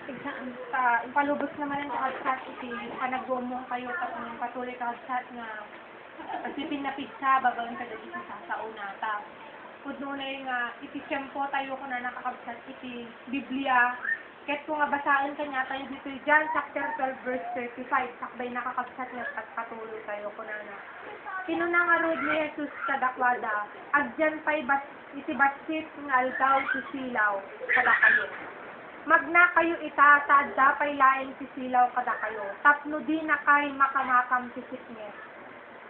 Ipalubos naman ang kakabsat iti panagbomo kayo tapos patuloy kakabsat nga pagpipin na pizza babawin ka dito sa unata. Pudnunay nga iti tiyempo tayo ko na nakakabsat iti Biblia. Kahit kung nga basaan ka niya tayo dito John chapter 12 verse 35 sakbay nakakabsat nga patuloy tayo ko na. Pinunangarod ni Jesus kadakwada agyan pa'y iti basit nga aldaw sisilaw kada kayo. Magna kayo itatad dapay laing sisilaw kada kayo. Tapno di na kay makamakam sisitnget.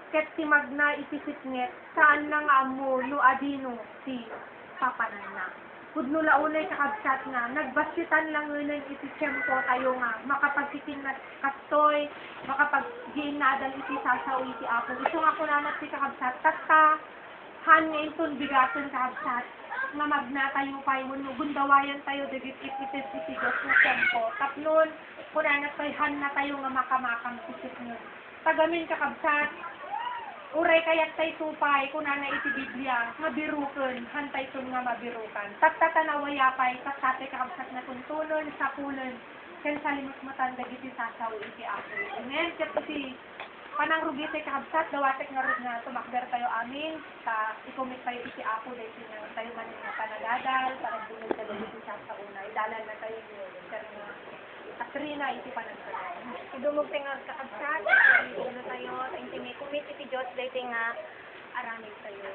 Ket ti magna iti sitnget saan na nga amo no adino ti papanan na. Pudno launay kakabsat nga nagbasitan lang ngunang iti tiyempo tayo nga makapagsitin na kastoy makapaggiin nadal iti sasaw iti apo. Ito nga kunanat ti kakabsat tasta han nga inton bigaton kakabsat nga magna tayo pa'y gundawayan tayo dagit ititis iti Diyos na tiyempo. Tapnon kunanat pa'y han na tayo nga makamakam sisip nyo. Tagamin kakabsat uray kayat tay tupay kunana iti Biblia mabiruken hantay tun nga mabirukan tattanawaya pay tatate kakabsat na tuntunon sa pulon ken salimutmutan dagiti sasaw iti apo. Amen. Ket iti panangrugi tay kakabsat dawatek nga rod nga tumakder tayo amin sa ikomit tayo iti apo dayto nga tayo man nga panagadal panagbunod ka dagiti sasauna idalan na tayo ken Katrina iti panagsalan. Idumog nga kakabsat, ito tayo, tayo kumit iti Diyos, dahil nga aramid tayo.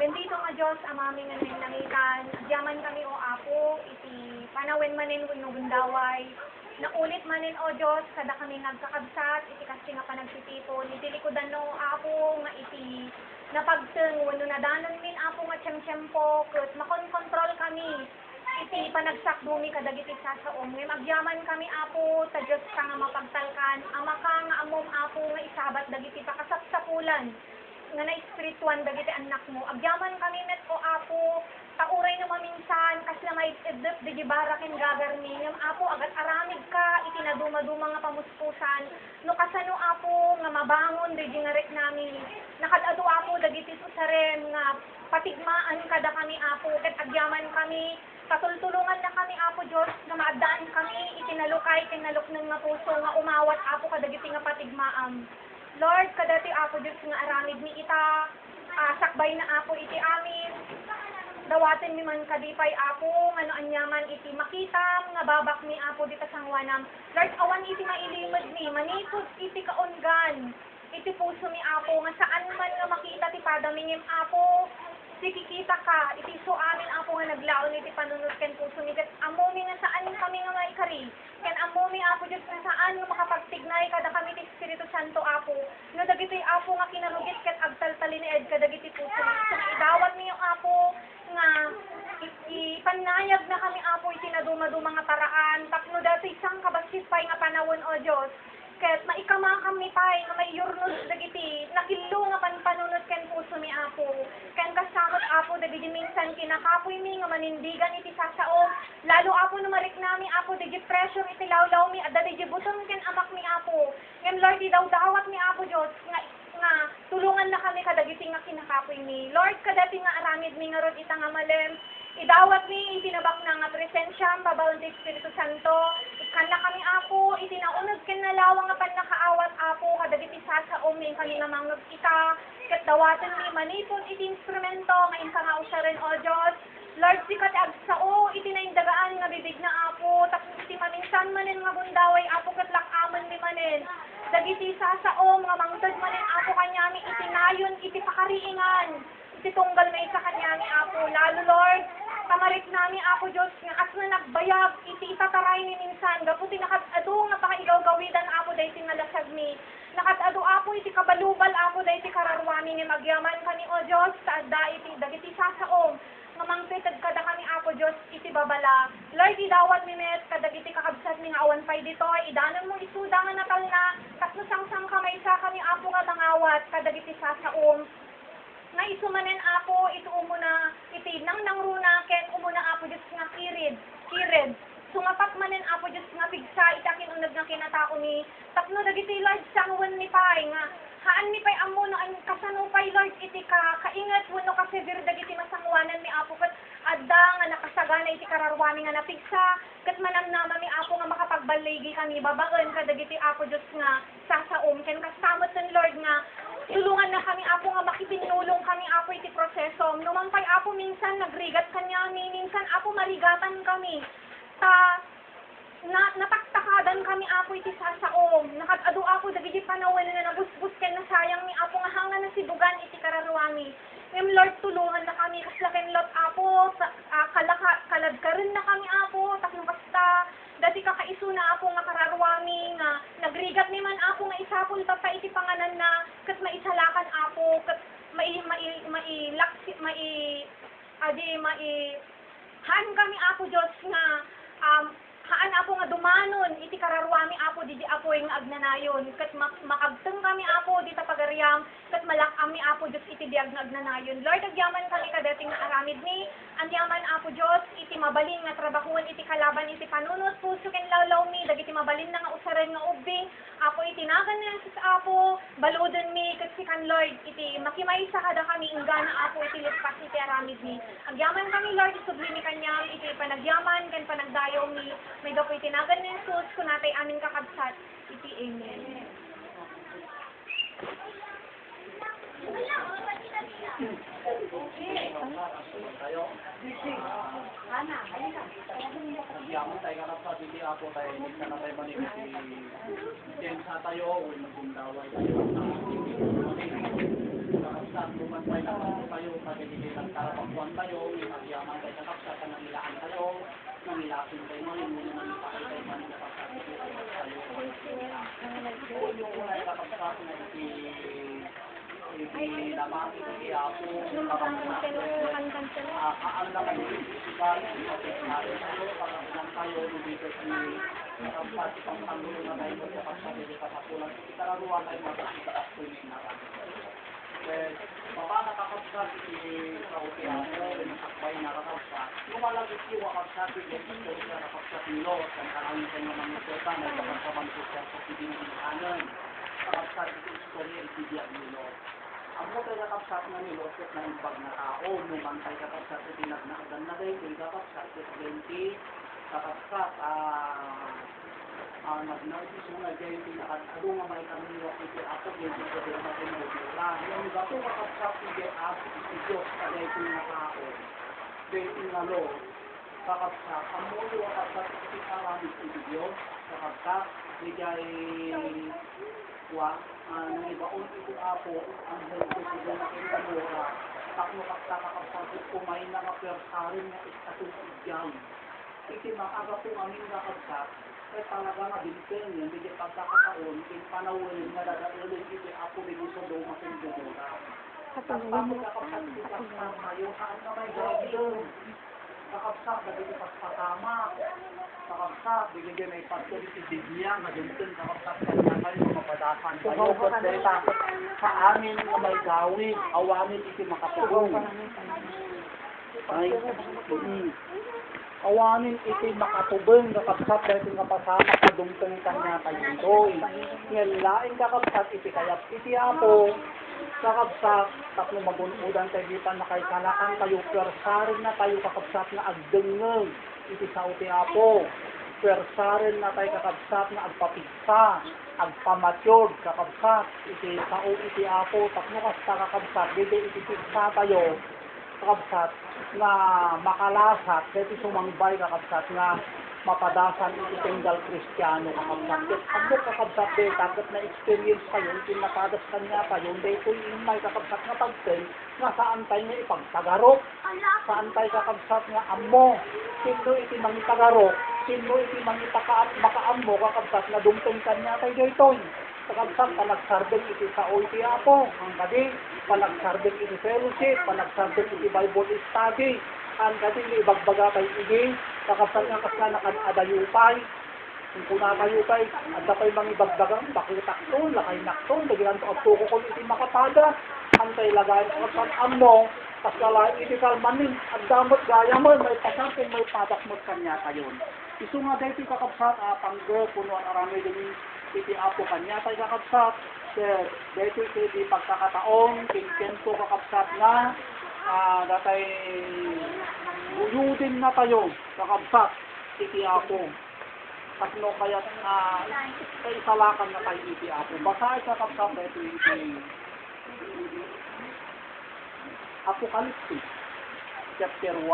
Bendito nga Diyos, amami nga nangitan, agyaman kami o Apo, iti panawen manin no gundaway, naulit manin o Diyos, kada kami nagkakabsat, iti kasi nga panagsitipon, iti likodan no Apo, nga iti napagteng, wano nadanon min Apo nga tiyem-tiyempo, kat makon-kontrol kami, iti panagsakbumi kadagiti sasaom ngay magyaman kami Apo sa Dios ka nga mapagtalkan ama ka nga amom Apo nga isabat dagiti pakasapsapulan nga na espirituan dagiti anak mo agyaman kami met o Apo tauray no maminsan kas na may edep di baraken gagarni ngem Apo agat aramid ka iti naduma-duma nga pamuspusan no kasano Apo nga mabangon di ngaret nami nakadado Apo dagiti susaren nga patigmaan kada kami Apo ket agyaman kami patultulungan na kami Apo Diyos nga maadaan kami itinalukay tinalukneng nga puso nga umawat Apo kadagiti nga patigmaam. Lord kadati Apo Diyos nga aramid ni ita sakbay na Apo iti amin dawaten mi man kadipay Apo ngano anyaman iti makita nga babak ni Apo dita sangwanam. Lord awan iti mailimod ni manipod iti kaunggan iti puso mi Apo nga saan man nga makita ti padamingim Apo sikikita ka, iti so amin Apo nga naglaon iti panunod ken puso ni ket amomi nga saan kami nga maikari ken amomi Apo Dios nga saan nga makapagtignay kada kami ti Espiritu Santo Apo no dagiti Apo nga kinarugit ket agtaltali ni ed kadagiti puso so idawat niyo Apo nga ipanayag na kami Apo iti naduma-duma nga paraan tapno dati isang kabasit pay nga panawon o Dios ket maikama kami pay nga may yurnos dagiti nakillo nga panpanunod ken puso mi Apo ken kasamot Apo dagiti minsan kinakapoy mi nga manindigan iti sasao lalo Apo no marik nami Apo dagiti pressure iti lawlaw mi adda dagiti buton ken amak mi Apo ngem Lord idawdawat mi Apo Dios nga tulungan na kami kadagiti nga kinakapoy mi Lord kadati nga aramid mi nga rod ita nga malem idawat ni itinabak na nga presensya babawon ti Espiritu Santo ikan na kami Apo itinaunod ken nalawang nga pannakaawat Apo kadagiti sasaom mi kami nga mangeg ita ket dawaten mi manipon iti instrumento nga inka usaren o Dios Lord sikat agsao iti naindagaan nga bibig na Apo tapos iti maminsan manen nga bundaway Apo ket lakamen mi manen dagiti sasaom nga mangted manen Apo kanyami itinayon iti pakariingan iti tunggal na isa kanyami Apo lalo Lord tamarik nami Apo Diyos nga as na nagbayag iti itataray ni minsan gaputi nakatado nga pakaigaw-gawidan Apo dayti nga lasag mi nakatado Apo iti kabalubal Apo dayti kararwami ni magyaman kani o Diyos sa adda iti dagiti sasaom nga mangpitad kada kami Apo Diyos iti babala Lord idawat mi met kadagiti kakabsat mi nga awan pay ditoy idanon mo isuda nga natal na kasno sang kamay sa kami Apo nga mangawat kadagiti sasaom nga isumanen Apo ito umuna iti nang nangruna ken umuna Apo Diyos nga kirid sumapak manen apo Diyos nga pigsa itakin unag nga kinatao ni tapno dagiti Lord sangwan ni Pai nga haan ni Pai amo no ang kasanupay Lord iti kaingat wenno ka severe dagiti masangwanan ni apo ket adda nga nakasagana iti kararwami nga napigsa ket manamnama mi apo nga makapagbaligi kami babaen kadagiti apo Diyos nga sasaom ken kasamot ten Lord nga tulungan na kami apo nga makipinulong kami apo iti proseso numampay apo minsan nagrigat kanya minsan apo marigatan kami napaktakadan kami apo iti sasaom nakadado ako dagiti panawin na nabusbus ken nasayang ni apo nga hanga na sibugan iti kararwami ngem Lord tulungan na kami kaslaken Lot apo kaladkaren na kami apo takno basta dati kakaiso na apo nga kararwami nga nagrigat ni man apo nga isapol tata iti panganan na ket maisalakan apo ket han kami apo Diyos nga haan apo nga dumanon iti kararwami apo di apo nga agnanayon ket makagteng kami apo di ta pagariam ket malak-am ni apo Dios iti diag nga agnanayon Lord agyaman kami kadating nga aramid ni andyaman apo Dios iti mabalin nga trabahon iti kalaban iti panunot puso ken lawlaw mi dagiti mabalin na nga usaran nga ubing apo itinagan ni Jesus apo baluden mi ket sikan Lord iti makimaysa kada kami ingana apo iti lipas iti aramid ni agyaman kami Lord isubli mi kanyam iti panagyaman ken panagdayaw mi may gapo itinagan ni Jesus kunatay amin kakabsat iti amen. Yaman tayo karap sa dili ako tayo hindi ka na tayo manigit din sa tayo o magundaway tayo kakapsat lumantay na tayo pagigigay ng karapakuan tayo magyaman tayo kakapsat na nangilaan tayo nangilasin tayo ngayon muna nang ipakay tayo manigakapsat tayo kung yung unay kakapsat na hindi lamang hindi ako kakapsat ang naman yung isikal parang tayo dito ni pati pang tanggol na tayo magkakasya dito kapakulan ikararuan tayo magkakasya tuloy na baba nakakasya si kauti ako nasakbay na kakasya lumalagit yung kakasya dito na kakasya nilo ang karangin tayo naman yung kweta na kakasyaman ko siya sa pinaginahanan kakasya dito istorya itibiyag nilo ang mo tayo kakapsat na nilosot na impag na tao, nung tayo kakapsat na tinagnagan na rin, kung kakapsat na 20, kakapsat, nagnautis mo na dyan, pinakadalo nga may kanilo, iti ako, dyan ko dyan na pinagula. Yung gato kakapsat, hindi ako, iti Diyos, kaya ito nga tao, dyan nga lo, kakapsat, ang mo yung kakapsat, iti karamit, iti Diyos, kakapsat, bigay, nangibaon ito ako, ang dito ko na kinamura, takno kakapasapit kumain na kapersarin na istatulidyan. Iti makaga po amin nakapsat, kaya talaga nga bintin yan, hindi pagkakataon, yung panawin nga dadalin iti ako binuso daw makindumura. Tapos kakapsat ito kasama, yung saan na may gawin, kakapsat na dito paspatama, kakapsat, bigyan na ipagtulit ibigyan, maduntin kakapsat na kayo mapadasan kayo, but dahil takot sa amin na may gawin, awamin iti makatulong. Ay, awamin iti makatubeng, kakapsat dahil kapasama kadungtong kanya kayo ito. Ngayon laing kakapsat iti kayap iti apo, kakapsat, takno magunudan tayo gitan na kay kalakan kayo, persarin na tayo kakapsat na agdengeng, iti sa uti apo, persarin na tayo kakapsat na agpapigsa, agpamatyod, kakapsat, iti sa uti apo, takno kasta kakapsat, dito iti pigsa tayo, kakapsat, na makalasat, dito sumangbay kakapsat, na mapadasan iti tinggal Kristiyano kakapsat. Ang kakapsat din, takot na experience kayo, pinakadas kanya kayo, dito yung may kakapsat na pagsin, nga saan tayo nga ipagtagarok, saan tayo kakapsat nga amo, sino iti mangitagarok, sino iti makaammo kakapsat na dumtong kanya tayo dito. Kakapsat, panagsardeng iti sa iti apo, ang kadi, panagsardeng iti fellowship, panagsardeng iti Bible study, ang kadi ibagbaga tayo iti, kakapsat nga kasla nakadayupay, kung kunatayupay, at tapay mangibagbagang, bakitakton, lakay nakton, dagilan to at tukukon iti makapada, ang tayo lagayin kakapsat amo, kasla iti kalmanin, at damot gaya mo, may pasampin, may padak mo kanya kayon. Isu nga dahil kakabsat, panggo, puno ang arami din iti apo kanya tayo kakabsat. Dahil iti pagkakataon, kinkento kakabsat nga, datay buyudin na tayo kakabsat iti apo. Kasno kaya kaisalakan na tayo iti apo. Basta ay kakabsat dahil iti Apocalypse, chapter 1,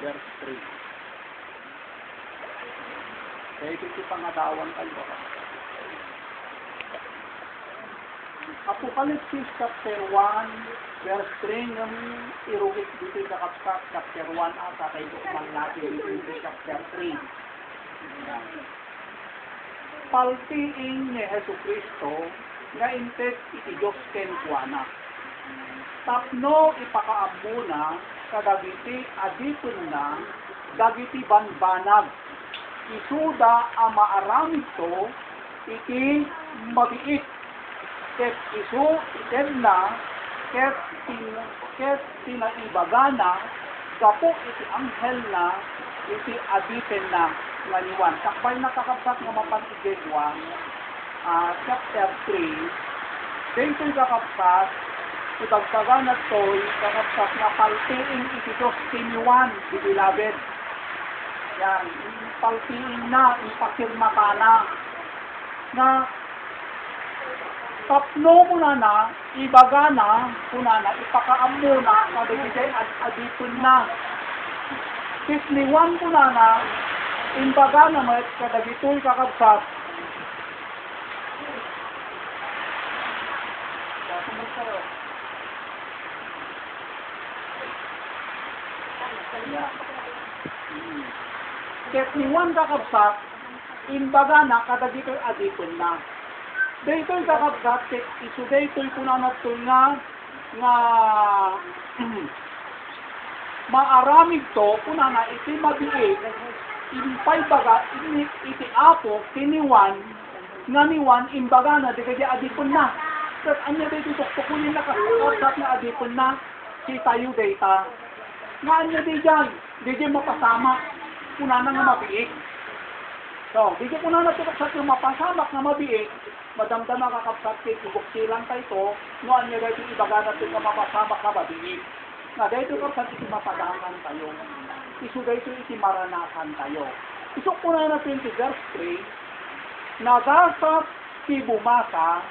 verse 3. Kaya ito pangadawan kayo. Apocalypse chapter 1, verse 3, ng irugit dito kakabsat, chapter 1, ata kayo man natin dito chapter 3. Paltiin ni Jesu Cristo nga intes iti Diyos ken kuana. Tapno ipakaamuna kadagiti adipon na dagiti banbanag. Isuda ang maaramid to iti mabiit. Ket isu item na ket tinaibagana gapo iti anghel na iti adipen na ngaliwan. Sakbay na kakabsat nga mapanigedwa chapter 3 daytoy kakabsat ibagtagan na to'y kakabsat na paltiin iti Diyos tinuan di beloved. Yan, paltiin na, ipakirma ka na tapno muna na, ibaga na, ipakaam muna, kadagigay at adipon na. Kisliwan muna na, imbaga na may kadagitoy kakabsat. Kisliwan kakabsat, imbaga na, kadagitoy adipon na. Daytoy kakabsat, isu daytoy kunanat to nga maaramid to, kunana iti mabiig, impay baga, iti apo, kiniwan, nga niwan, imbaga na, di kaya adipon na. Kat anya daytoy tuktukunin na kakabsat na adipon na, si tayo dayta. Nga anya di dyan mapasama, kunana nga mabiig. So, di ko na natutuksak yung mapasamak na mabiig, madamdam na kakabsat kay ibuktilan tayo ito, noon niya dahil ibaga natin na mapasamak na mabiig. Na dahil kakabsat iti mapagangan tayo, isu dahil iti maranasan tayo. Isok po na natin si verse 3, nagasat si bumasa,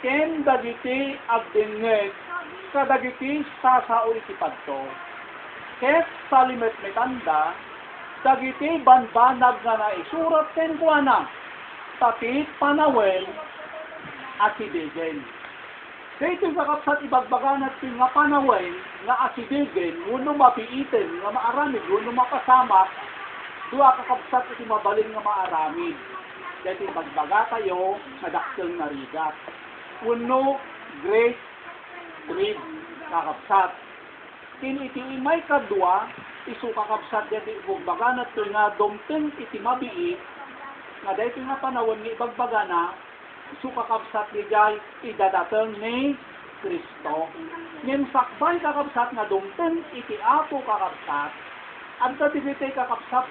ken dagiti agdengeg, kadagiti sasao iti padto. Kes salimet metanda, dagiti banbanag nga na isurat ken kuana tapit panawel at sidegen. Dito kakabsat ibagbaga natin nga panawel nga asidegen uno mapiiten nga maaramid uno mapasamak duha kakabsat iti mabalin nga maaramid. Dito ibagbaga tayo nga dakkel nga rigat. Uno great trib kakabsat. Iti imay kadwa isu kakabsat dati ibagbaga nato nga domten iti mabiit nga dahito nga panawon nga ibagbaga na isu kakabsat ligay idadateng ni Kristo. Ngem sakbay kakabsat nga domten iti apo kakabsat ang kadibitay kakabsat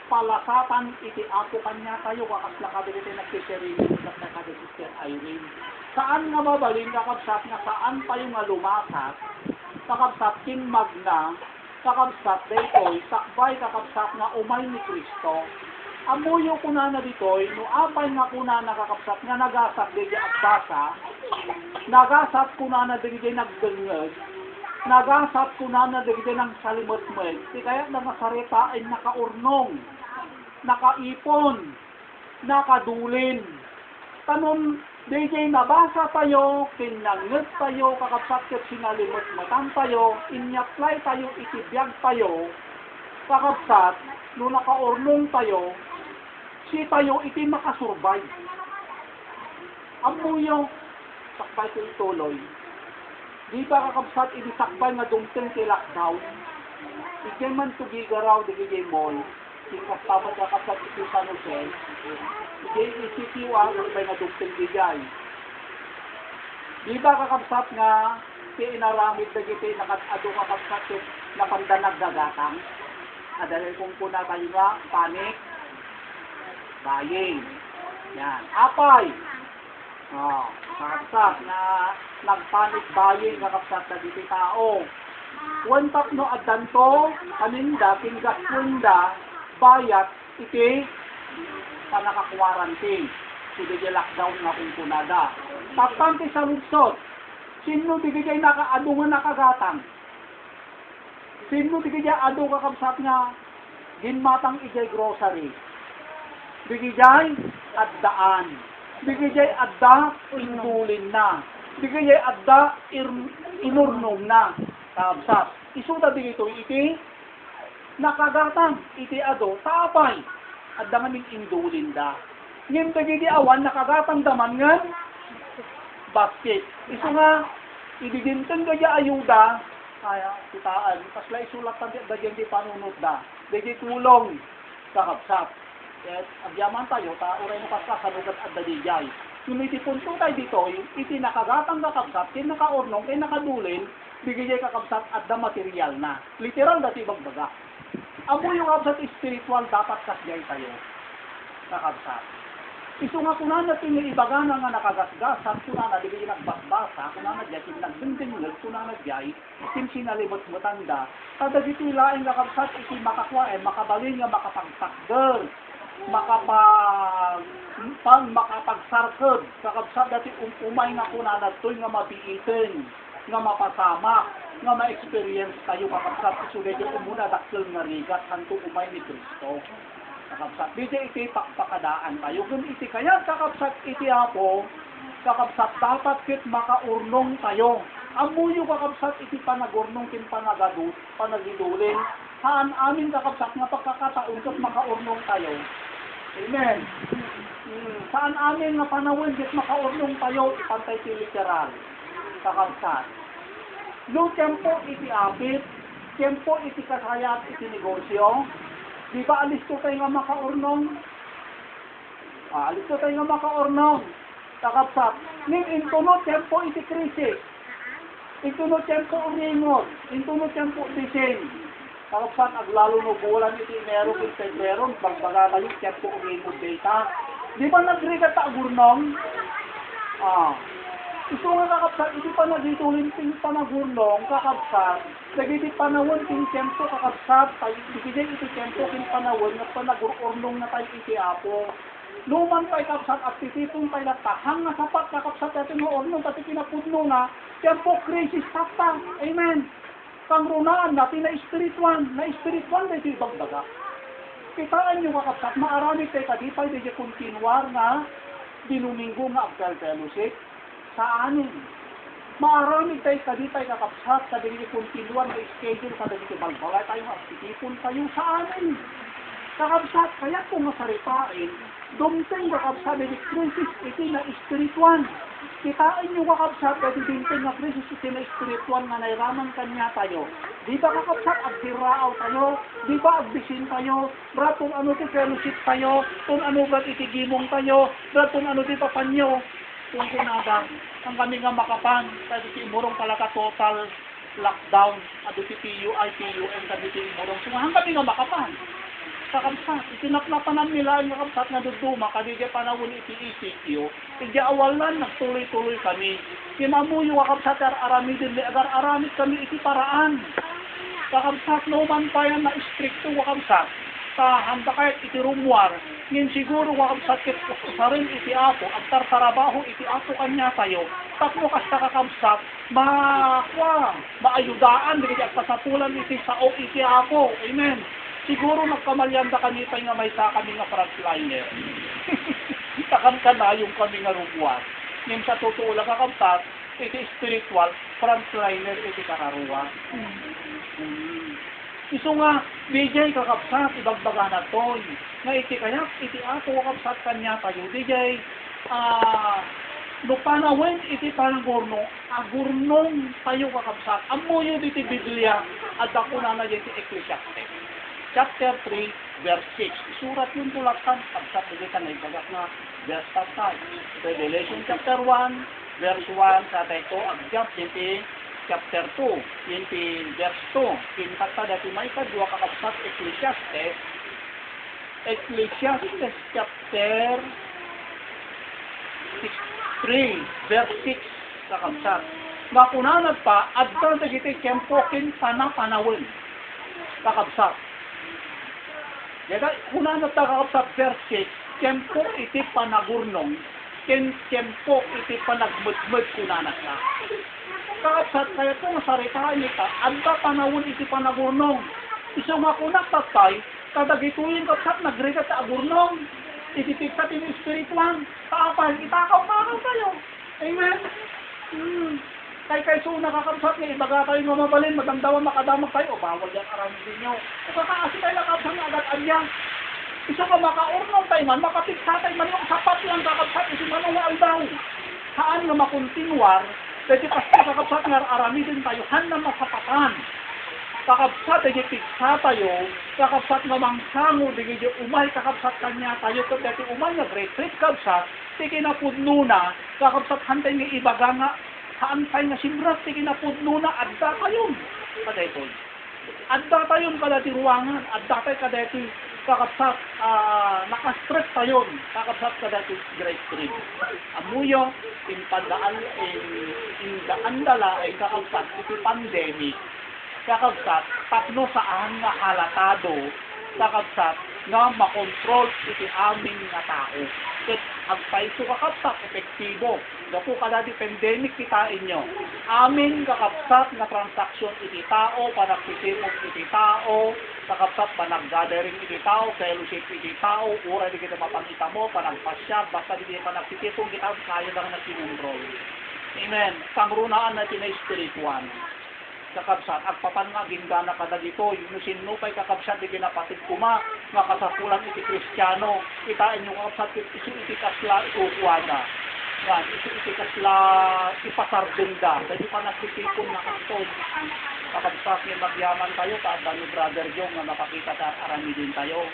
palasatan iti apo kanya tayo kakasla kadibitay nagsiserili kakasla kadibitay Irene. Saan nga mabalin kakabsat nga saan tayo nga lumasat kakabsat kinmagna kakabsat daytoy sakbay kakabsat nga umay ni Kristo. Amuyo kunana ditoy no apay nga kunana kakabsat nga nagasat digdi agbasa, nagasat kunana digdi nagdengeg, nagasat kunana digdi nang salimot-met. Di kaya nagasarita ay nakaurnong, nakaipon, nakadulin. Tanon DJ nabasa tayo, kinangit tayo, kakabsat ket sinalimot-matan tayo, inyaplay tayo, itibiyag tayo, kakabsat, no nakaurnong tayo, si tayo iti makasurbay. Amuyo, sakbay ko ituloy. Di ba kakabsat, iti sakbay nga dumten ti lockdown? Iti man tugigaraw, di mall, ikastamat kakabsat iti San Jose, iti isitiwa, sakbay nga dumten digay. Di ba kakabsat nga, ti inaramid na iti nakatado kakabsat na pandanag dagatang? Adalay kung kuna kayo nga, panic buying. Yan. Apay. Kakapsat na nagpanic buying kakapsat na dito tao. Wantak no adanto, kaninda, tinggas kwenda, bayat, iti, panaka-quarantine. Sige lockdown nga kung kunada. Tapante sa lutsot, sino tigay nakaado nga nakagatang? Sino tigay ado kakapsat nga ginmatang ijay grocery? Bigijay addaan. Bigijay adda indulin na. Bigijay adda inurnom na. Kakapsat. Isuda bigito iti nakagatang iti ado tapay. Adda nga ning indulin da. Ngayon bigidi awan nakagatang daman nga basket. Isu nga ibiginteng gaya ayuda kaya kitaan. Kasla isulat pa di panunod da. Bigi tulong kakapsat. Yes, agyaman tayo, uray mo kasla sa lugar at dadigay. Kung itipunto tayo dito, iti nakagatang kakapsat, kin nakaornong, kin nakadulin, bigay kakapsat at da material na. Literal dati bagbaga. Amo yung kakapsat spiritual dapat kasgay tayo. Kakapsat. Isu nga kunan na tiniibaga na nga nakagasgasan, kunan na bigay nagbasbasa, kunan na dyan, nagdindingag, kunan na dyan, itin sinalibot matanda, kada dito ilaing kakapsat, iti makakwa, makabalin nga makapagtakder. Makapagsarkod kakabsat dati umay nga kunanad to'y nga mabiitin nga mapasama nga ma-experience tayo kakabsat isulay yung umuna dakil nga rigat hanto umay ni Kristo kakabsat DJ iti pakpakadaan tayo kung iti kaya kakabsat iti apo kakabsat dapat kit makaurnong tayo amuyo kakabsat iti panagurnong kin panagidulin saan amin kakabsat nga pagkakataon kat makaurnong tayo. Amen. Saan amin nga panawin kat makaurnong tayo ipantay ti literal. Kakabsat. Yung tempo iti apit, tempo iti kasayat iti negosyo. Di ba alis ko tayo nga makaurnong? Alis ko tayo nga makaurnong. Kakabsat. Ning intunod tempo iti krisis. Intunod tempo uringon. Intunod tempo disin. Kakapsat, aglalo no bulan iti Enero kung Pebrero, bagbaga kayo, tempo uringon data. Di ba nagrigat ta agurnong? Ito nga kakapsat, hindi pa nagitulin ting panagurnong, kakapsat, nagiti panawon ting tempo kakapsat, bigyan iti tempo king panawon, na panagurnong na tayo iti apo. Luman tayo kakapsat, at titipong tayo natahang nga sapat kakapsat, at inoornong, pati pinapudno nga, tempo krisis sakta. Amen. Kang runaan natin na espirituan na ito ibagbaga. Kitaan nyo kakapsat, maarami tayo kadipay, di kontinuar na dinuminggo nga agkal-fellowship sa anin. Maarami tayo kadipay kakapsat, sa di kontinuar na schedule, sa di balbalay tayo, magtitipon tayo sa anin. Kakapsat, kaya kung masaritain, dumteng kakapsat, di krisis iti na espirituan. Kitain nyo kakapsat, pwede dintin nga krisis iti na espiritual nga nairaman kanya tayo. Di ba kakapsat, agdiraaw tayo? Di ba agbisin tayo? Bratong ano ti fellowship tayo? Kung ano ba itigimong tayo? Bratong ano ti papanyo? Kung kunada, ang kami nga makapan, pwede ti imurong pala ka total lockdown, ado ti PUI, PUM, kami ti imurong. Sumahan kami nga makapan. Kakapsat, itinaklapanan nila ang kakapsat na duduma, kadigya panawin iti ECQ, tigya awalan, nagtuloy-tuloy kami. Kinamuyo kakapsat, aramidin, agar-aramid kami iti paraan. Kakapsat, nauman pa yan na istrikto kakapsat, handa kahit iti rumwar, ngayon siguro kakapsat, sa rin iti ako, at tartarabaho iti ako kanya tayo, tapno kasta kakapsat, maayudaan, hindi at pasapulan iti sao iti ako. Amen. Siguro nagkamalyanda kami pa nga may sa kami nga frontliner. Takam ka na yung kami nga rubuan. Ngayon sa totoo lang kakapsat, iti spiritual, frontliner iti kararuan. Iso nga, DJ kakapsat, ibagbaga na to. Nga iti kaya, iti ako kakapsat kanya tayo. DJ, lupanawin iti panagurnong, agurnong tayo kakapsat. Amuyo iti Biblia, at ako na iti Ecclesiastes. Chapter 3, verse 6. Surat yung tulatan, pagkat hindi ka naibagak na verse 5. Revelation chapter 1, verse 1, sa tayo, agyap, iti chapter 2, yin pi verse 2, kinakta dati may kadwa kakabsat Ecclesiastes chapter 3, verse 6, kakabsat. Nga kunanad pa, addan dagiti tiyempo kin panawin, kakabsat. Kaya kunanad ta kakabsat verse 6, tiyempo iti panagurnong, kin tiyempo iti panagmudmud kunanad ka. Kakabsat, kaya ito masaritaan ita, adda panawin iti panagurnong. Iso nga kunak tatay, kadagituin kapsat nagregat sa agurnong, itipigsat yung espirituan, kaapal, itakaw-takaw tayo. Amen? Kay so nakakapsat nga, ibaga tayo nga mabalin, magdamdaman makadamag tayo, o bawal yan arami din nyo. O kakaasi tayo nakapsat nga agad-adyang. Iso ka makaurnong tayo man, makapigsa tayo man yung sapat lang kakapsat, isi manuwal daw. Haan nga makontinuar, kasi pasti kakapsat nga arami din tayo, han na masapatan. Kakabsat ay piksa tayo, kakabsat nga mangsango, di umay kakabsat kanya tayo, kasi umay nga great kabsat, di kinapudno na, kakabsat hantay nga ibaga nga, haantay nga simras, di kinapudno na, adda tayo, kadayto. Adda tayo kadati ruangan, adda tayo kadati kakabsat, nakastress tayo, kakabsat kadati great trip. Amuyo, indaandala ay kakabsat, iti pandemic, kakabsat, tapno saan nga halatado, kakabsat, nga makontrol iti aming nga tao. Ket agpaiso kakabsat, epektibo. Dapo kada di pandemic kitain nyo. Aming kakabsat nga transaksyon iti tao, panagsisimog iti tao, kakabsat, panag-gathering iti tao, fellowship iti tao, ura di kita mapangita mo, panagpasyag, basta di kita nagsitipong kita, kaya lang na kinontrol. Amen. Pangrunaan natin na spiritual. Kakabsat, agpapan nga gingana kada dito, yung sinupay kakabsat, di kinapatid kuma, nga kasapulan iti Kristiyano, kitain yung kakabsat, iti kasla, ikukuwada. Yan, iti kasla, ipasardenda, dahil pa nagsitipon na kastod. Kakabsat, nga magyaman tayo, kaadda ni Brother Jong, nga nakakita ta, arami din tayo.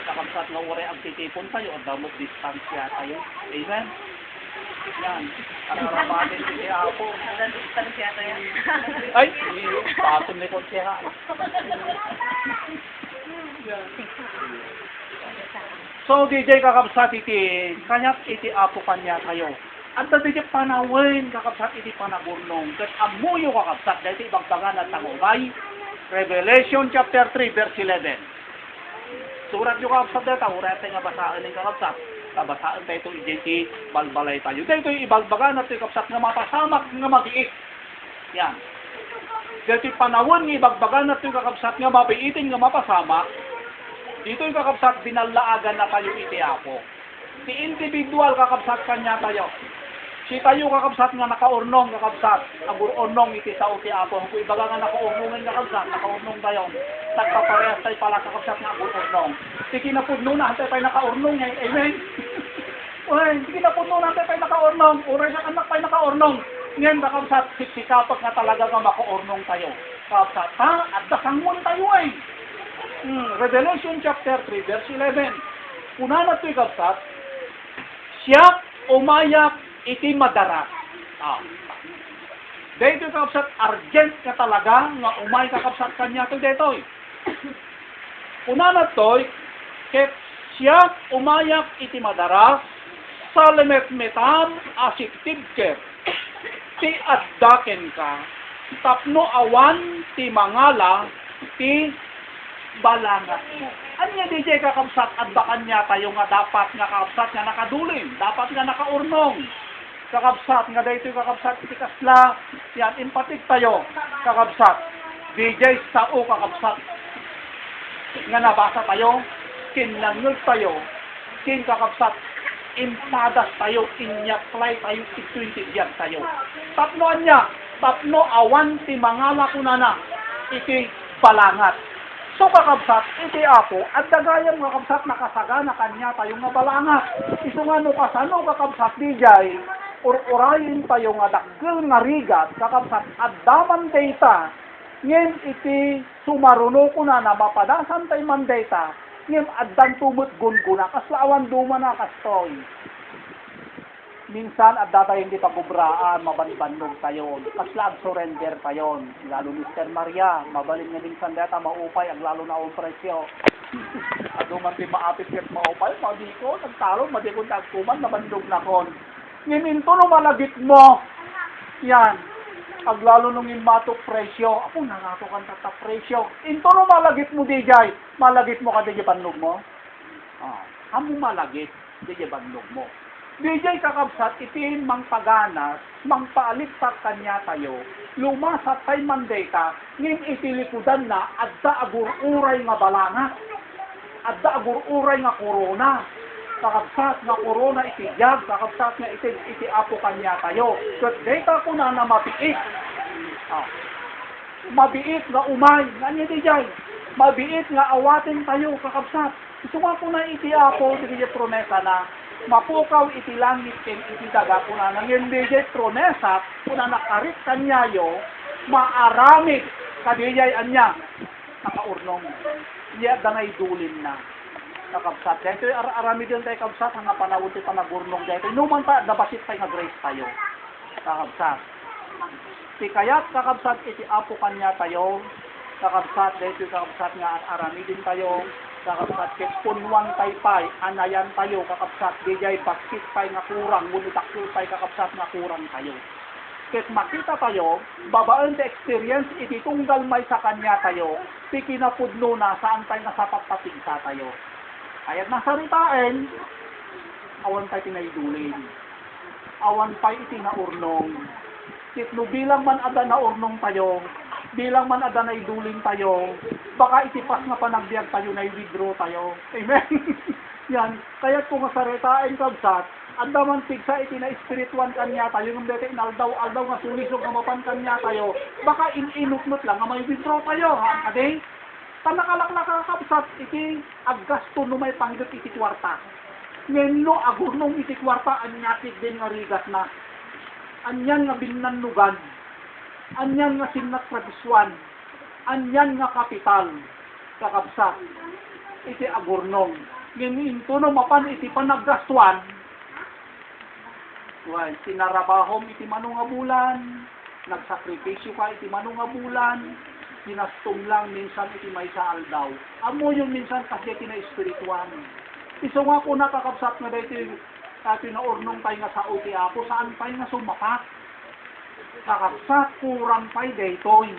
Kakabsat, nga ure ang titipon tayo, at damot distansya tayo. Amen? Yan, ararapatin si Apo. Distansya tayo. Ay, patong ni konseha. So, DJ kakabsat iti, kanyat iti Apo kanya kayo. At DJ panawin kakabsat iti panagurnong. Kat amuyo kakabsat, dahil ibagbagan at tangubay. Revelation chapter 3, verse 11. Surat yung kakabsat dito, urat nga basaan ng kakabsat. Kabasaan tayo itong iti balbalay tayo. Dito yung ibalbagan at yung kapsat nga mapasamak nga magiit. Yan. Dito yung panahon nga ibagbagan at yung kakabsat nga mabiitin nga mapasamak. Dito yung kakabsat binalaagan na tayo iti Apo. Si individual kakabsat kanya tayo. Si tayo kakabsat nga nakaurnong kakabsat. Agururnong iti sa uti Apo. Kung ibaga nga nakaurnongan kakabsat, nakaurnong tayo. Nagpaparehas tayo pala kakabsat nga agururnong. Sige na po nuna, hantay tayo nakaurnong ngayon. Amen? Uy, sige na po nuna, hantay tayo nakaurnong. Uray na anak tayo nakaurnong. Ngayon, kakabsat, sikapag na talaga nga makaurnong tayo. Kakabsat, ha? At dasangon tayo ay. Revelation chapter 3, verse 11. Una na ito'y kakabsat, siya umayak iti madarat. Dito kakabsat, argent ka talaga nga umay kakabsat kanya ito dito. Una na ito'y, ket siya umayak iti madaras, salimet metam asiktibker, ti addaken ka, tapno awan ti mangala, ti balangat mo. Anya DJ kakabsat, adbakan niya tayo nga dapat nga kakabsat nga nakaduling, dapat nga nakaurnong. Kakabsat nga dito kakabsat iti kasla, yan, impatik tayo, kakabsat. DJ sao kakabsat, nga nabasa tayo, kinangol tayo, kakabsat, impadas tayo, inyaklay tayo, itwintigyan tayo. Tapno niya, tapno awan ti mangala kunana, iti balangat. So kakabsat, iti Apo, at dagayang kakabsat nakasagana kanya tayo nga balangat. Iso nga no kasano kakabsat dijay, urayin tayo nga dakkel nga rigat, kakabsat, at daman data, ngayon iti sumaruno ko na mapadasan tayo man data, ngayon addan tumut gun-guna, kaslaawan duma na kastoy. minsan at data hindi pagubraan, mabanbannog tayo. Kasla ag surrender tayo. Lalo Mr. Maria, mabalin nga minsan data maupay, ag lalo na ang presyo. Aduman di maapit ket maupay, madiko, nagtalo, madikon tagkuman, nabandog na kon. Ngiminto no malagit mo. Yan. Ag lalo nung imatok presyo. Ako nangato kan tata presyo. Into no malagit mo dijay. Malagit mo ka dijay bandog mo. Amo malagit dijay bandog mo. Dijay kakabsat itin mang paganas, mang paalit sa kanya tayo. Lumasat tay manday ka, ngin itilikudan na adda agururay nga balanga. Adda agururay nga korona. Kakabsat nga korona itiyag, kakabsat nga iti apo kanya tayo. Kat data ko na mabiit. Mabiit nga umay, nga dijay. Mabiit nga awatin tayo, kakabsat. Ito nga ko na iti apo, iti promesa na, mapukaw iti langit ken iti daga ko na nangin dijay promesa, kuna nakarit kanyayo, maaramid kadijay anya, nakaurnong. Iya danay dulin na. Kakabsat. Dito arami din tayo kabsat hanga panawon ti panagurnong dito. Inuman pa nabasit tayo nga grace tayo. Kakabsat. Ti kayat kakabsat iti apo kanya tayo. Kakabsat dito kakabsat nga arami din tayo. Kakabsat ket punwan taypay anayan tayo kakabsat dijay bakit pay nga kurang ngunit takil pay kakabsat nga kurang tayo. Ket makita tayo babaan ti experience iti tunggal may sa kanya tayo. Ti kinapudno na saan tayo nasapat patigsa tayo. Ayat nasaritain, awan tayo tinaydulin. Awan pa iti naurnong. Kitno bilang man ada naurnong tayo, bilang man ada naidulin tayo, baka itipas nga panagbiag tayo na withdraw tayo. Amen? Yan. Kaya kung nasaritain kabsat, anda man tigsa iti na espirituan kanya tayo, nung dito inaldaw nga sulisog nga mapan kanya tayo, baka inutnut lang nga may withdraw tayo. Ha? Ade? Tanakalaklak kakabsat iti aggasto no may panggit iti kwarta. Ngeno agurnong iti kwarta anyatik din nga rigat na. Anyan nga binnanugan. Anyan nga sinat tradisyon. Anyan nga kapital. Kakabsat iti agurnong. Ngeno into no mapan iti panaggastuan. Well, tinarabahom iti manong nga bulan. Nagsakripisyo ka iti manong nga bulan. Ginastong lang minsan iti may sa aldaw. Amo yung minsan kasi tina-espirituan. Iso nga ko nakakabsat nga dahil tinaurnong tayo nga sa uti apo, saan tayo nga sumapat? Kakabsat, kurang tayo daytoy.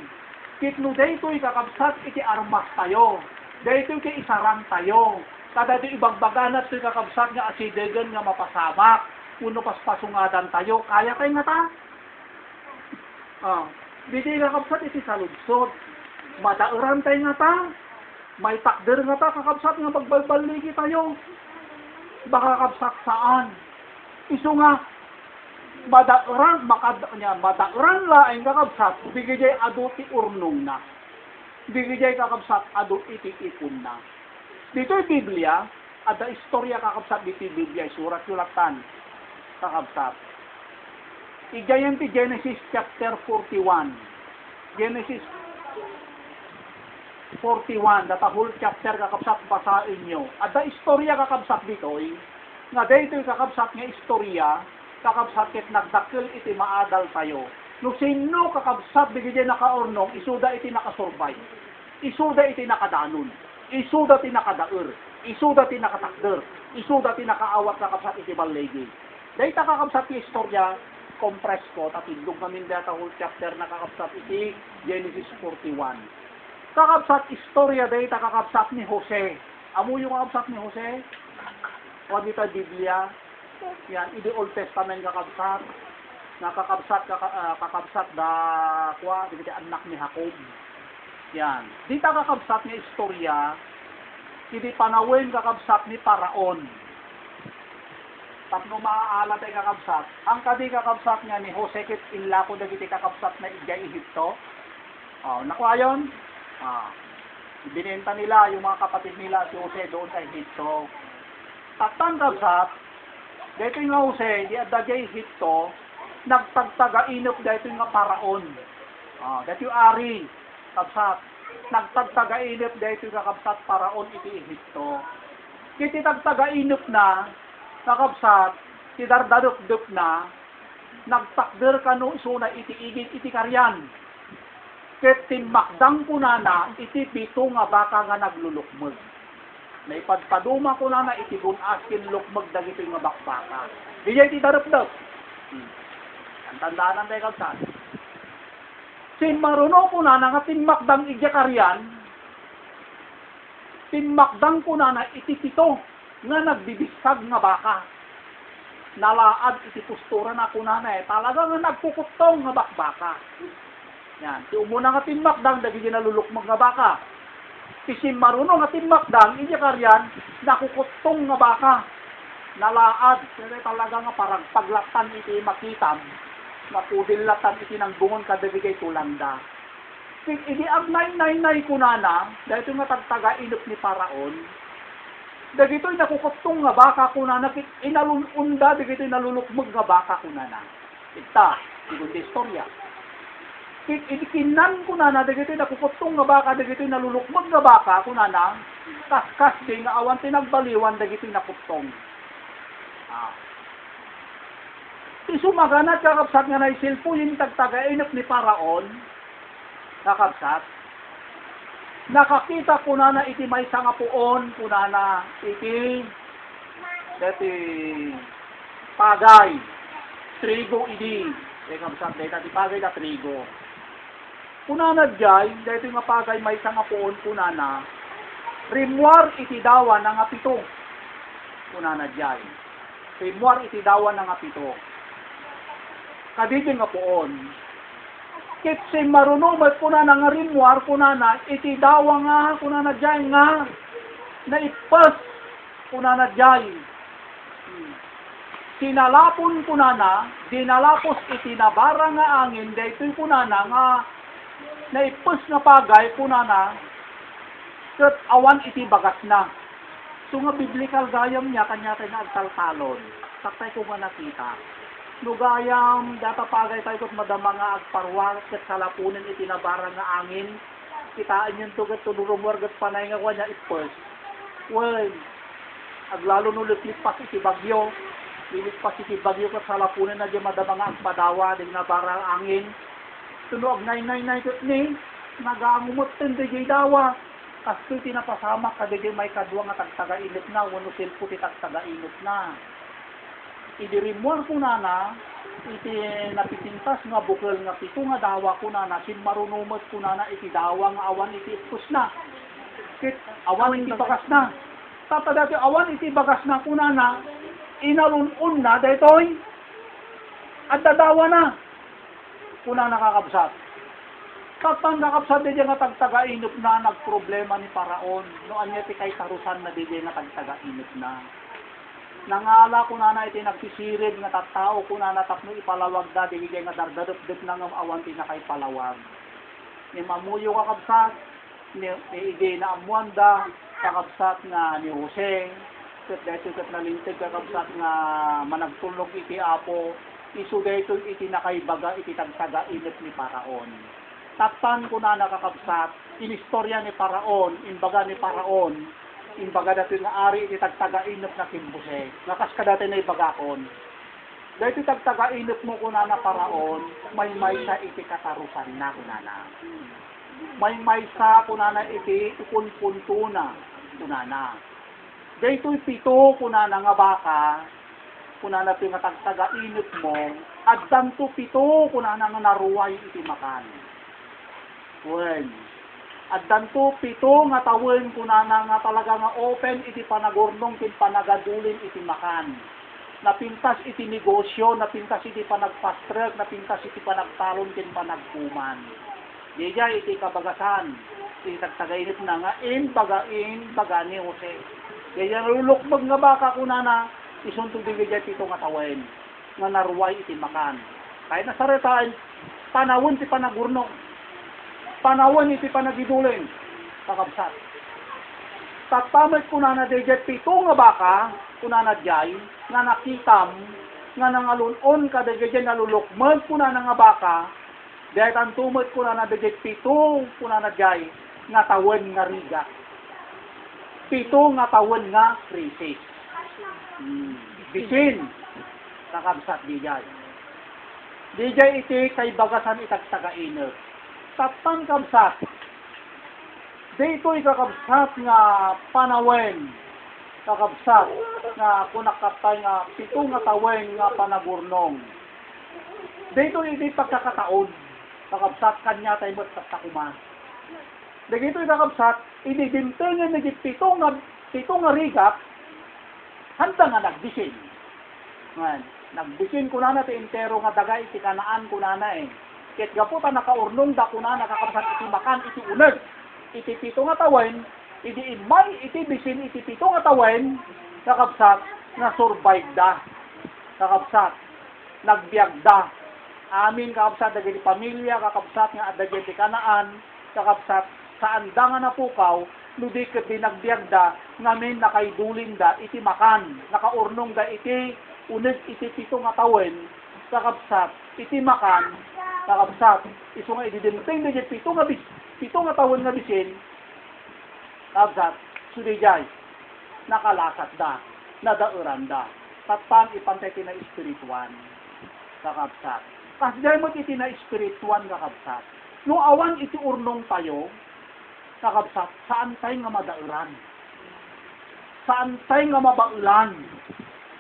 Kitno daytoy kakabsat, iti armas tayo. Daytoy kay isarang tayo. Kada ito ibagbaganat ito kakabsat nga asidegan nga mapasamak. Puno paspasungadan tayo. Kaya kayo nga ta? Dito kakabsat iti saludsod. Madauran tayo nga ta. May takder nga ta, kakabsat nga magbalbaligi tayo. Baka kakabsat saan? Iso nga, madauran la ay kakabsat, bigay ado ti urnong na. Bigay kakabsat ado iti ipon na. Dito yung Biblia, ada istorya kakabsat dito yung Biblia, surat yulatan, kakabsat. Igayan ti Genesis chapter 41. Genesis 41, data whole chapter kakabsat basahin nyo. Ada istorya kakabsat dito, nga dito yung kakabsat nga istorya, kakabsat ket nagdakil iti maadal tayo. No sino kakabsat bigyan nakaornong, isuda iti nakasurvive. Isuda iti nakadanon. Isuda iti nakadaer. Isuda iti nakatakder. Isuda iti nakaawat kakabsat iti balegi. Dito kakabsat yung istorya, compress ko, tatindog namin data whole chapter na kakabsat iti Genesis 41. Kakabsat istorya data kakabsat ni Jose. Amo yung kakabsat ni Jose? Huwag ito Biblia. Yan, iti Old Testament kakabsat. Kakabsat da kwa, iti anak ni Jacob. Yan. Dita kakabsat ni istorya, iti panawin kakabsat ni Paraon. Tapno maaala tayo kakabsat. Ang kadi kakabsat nga ni Jose kit inlako dagiti kakabsat na igay Ehipto. Nakuha yun? Binenta nila yung mga kapatid nila si Jose doon sa Ehipto. Tatang kabsat, dito yung Jose, di adagay Ehipto, nagtagtaga-inop dito yung Paraon. Dito yung Ari, kabsat. Nagtagtaga-inop dito yung kakabsat Paraon iti Ehipto. Kiti tagtaga-inop na, kakabsat, ti dardaruk-duk na, nagtakder ka no isuna iti igit iti karyan. Ket tinmakdang kunana iti pito nga baka nga naglulukmeg. Naipadpaduma kunana iti bunas kin lukmeg dagiti nga bakbaka. Diya iti daruk-duk. Ang tandaan tayo kapsat. Sin maruno kunana nga tinmakdang igya karyan, tinmakdang kunana iti pito nga nagbibisag nga baka. Nalaad iti postura na kunana talaga nga nagkukuttong nga bakbaka. Yan, ti umuna nga tinmakdang dagiti nalulukmeg nga baka. Ti maruno nga tinmakdang igya karyan nakukuttong nga baka. Nalaad, pero talaga nga parang paglatan iti makitam, nga pudillatan iti nang bungon kadagiti tulanda. Idi agnay-nay-nay kunana, dahil ito nga tagtaga-inop ni Paraon, dagito'y nakukuttong nga baka kunana, inalununda, dagito'y nalulukmeg nga baka kunana. Ita, ito istorya. Idikinan kunana, dagito'y nakukuttong nga baka, dagito'y nalulukmeg nga baka kunana, kaskas din nga awan tinagbaliwan, dagito'y nakuttong. Isumaganat kakapsat nga naisilpo yung tagtaga-inop ni Paraon, kakapsat, nakakita kunana iti may nga puon, kunana iti pagay, trigo idi, kakapsat, dati pagay na trigo. Kunana diyay, dati nga pagay may nga puon, kunana, rimwar iti dawa na nga pito, kunana diyay. Rimwar iti dawa na nga pito. Kadidi nga poon. Kitsi maruno may kunana nga rimwar kunana iti dawa nga kunana jay nga naipas kunana jay. Sinalapon kunana dinalapos iti nabara nga angin daytoy kunana nga naipas nga pagay kunana ket awan iti bagas na. So nga biblical gayam niya kanya tayo nagtaltalon. Saktay ko nga nakita. Lugayam, data pagay tayo kot madama nga agparwar, ket salapunin itinabara nga angin, kitaan yun to ket tulurumwar ket panay nga kanya ipers. Well, aglalo no lipas iti bagyo, lipas iti bagyo ket salapunin na di madama nga agpadawa, di nabara nga angin, tunog nay ket ni, nagaamumot ten di dawa, kasi tinapasama ka di may kadwa nga tagtaga-init na, wano silpo ti tagtaga-init na. Idirimwar kunana, iti napitintas nga bukal nga pito nga dawa kunana, sin marunumot kunana iti dawa nga awan iti ipus na. Kit awan iti bagas na. Tapadati awan iti bagas na kunana, inalunun na daytoy. At dadawa na. Kunana kakabsat. Kapag nakabsat di nga tagtaga-inop na nagproblema ni Paraon, no anya ti kay tarusan na di nga tagtaga-inop na. Nangala kunana iti nagsisirid nga tattao kunana tapno ipalawag da di nga dardarupdip na nga awan ti na kay palawag. Ni mamuyo kakabsat, ni ide na amuanda, kakabsat nga ni Jose, ket daytoy ket nalintig kakabsat nga managtulog iti Apo, isu daytoy iti nakaibaga iti tagtaga-inop ni Paraon. Takpan kunana kakabsat, inistorya ni Paraon, imbaga ni Paraon, imbaga dati nga ari iti tagtaga-inop na kimbuse, nakas ka dati na ibagakon. Dahil iti tagtaga-inop mo kunana Paraon, may sa iti katarusan na kunana. May sa kunana iti ukun-punto na kunana. Dahil ito'y pito kunana nga baka, kunana ito nga tagtaga-inop mo, at danto pito kunana nga naruway iti makan. Well, at danto pito nga tawin kunana nga talaga nga open iti panagurnong kin panagadulin iti makan. Napintas iti negosyo, napintas iti panagpastrek, napintas iti panagtalon kin panagkuman. Diya iti kabagasan, iti tagtagainit na nga baga ni Jose. Diya nalulukbag nga baka kunana, isuntong diya ito nga tawin, nga naruway iti makan. Kaya nasaretaan, panawon ti panagurnong. Panawon iti panagidulin, kakabsat. Tatpamit kunana dejet pito nga baka, kunana jay, nga nakitam, nga nangalunon ka dejet nalulukmag kunana nga baka, dahil ang tumot kunana dejet pito, kunana jay, nga tawon nga riga. Pito nga tawon nga krisis. Bisin, kakabsat DJ. DJ iti kay bagasan itagtagainer. Tapang kabsat. Dito'y kakabsat nga panawen. Kakabsat nga kunakatay nga 7 nga tawen nga panagurnong. Dito'y iti pagkakataon. Kakabsat kanya tayo mo't takuman. Dito'y kakabsat, iti dintengan na 7 nga rigat, handa nga nagbisin. Nagbisin ko na ti entero nga daga iti kanaan ko na eh. Ket gaputa nakaurnong da ko na nakakabsat iti makan iti uneg. Iti 7 nga tawen, iti imay iti bisin iti 7 nga tawen, kakabsat nga survive da. Kakabsat, nagbiag da. Amin kakabsat dagiti pamilya, kakabsat nga dagiti kanaan, kakabsat saan da nga napukaw, ludikit di nagbiag da, ngamin nakaidulin da, iti makan, nakaurnong da iti uneg iti 7 nga tawen, kakabsat, iti makan, kakabsat, iso nga ididinteng da 7 nga tawen nga bisin, kakabsat, sudijay, nakalasat da, nadauran da, tatpan ipantay na espirituan, kakabsat. Kasi dahil mo iti na espirituan, kakabsat, no awan iti urnong tayo, kakabsat, saan tayo nga madauran? Saan tayo nga mabaulan?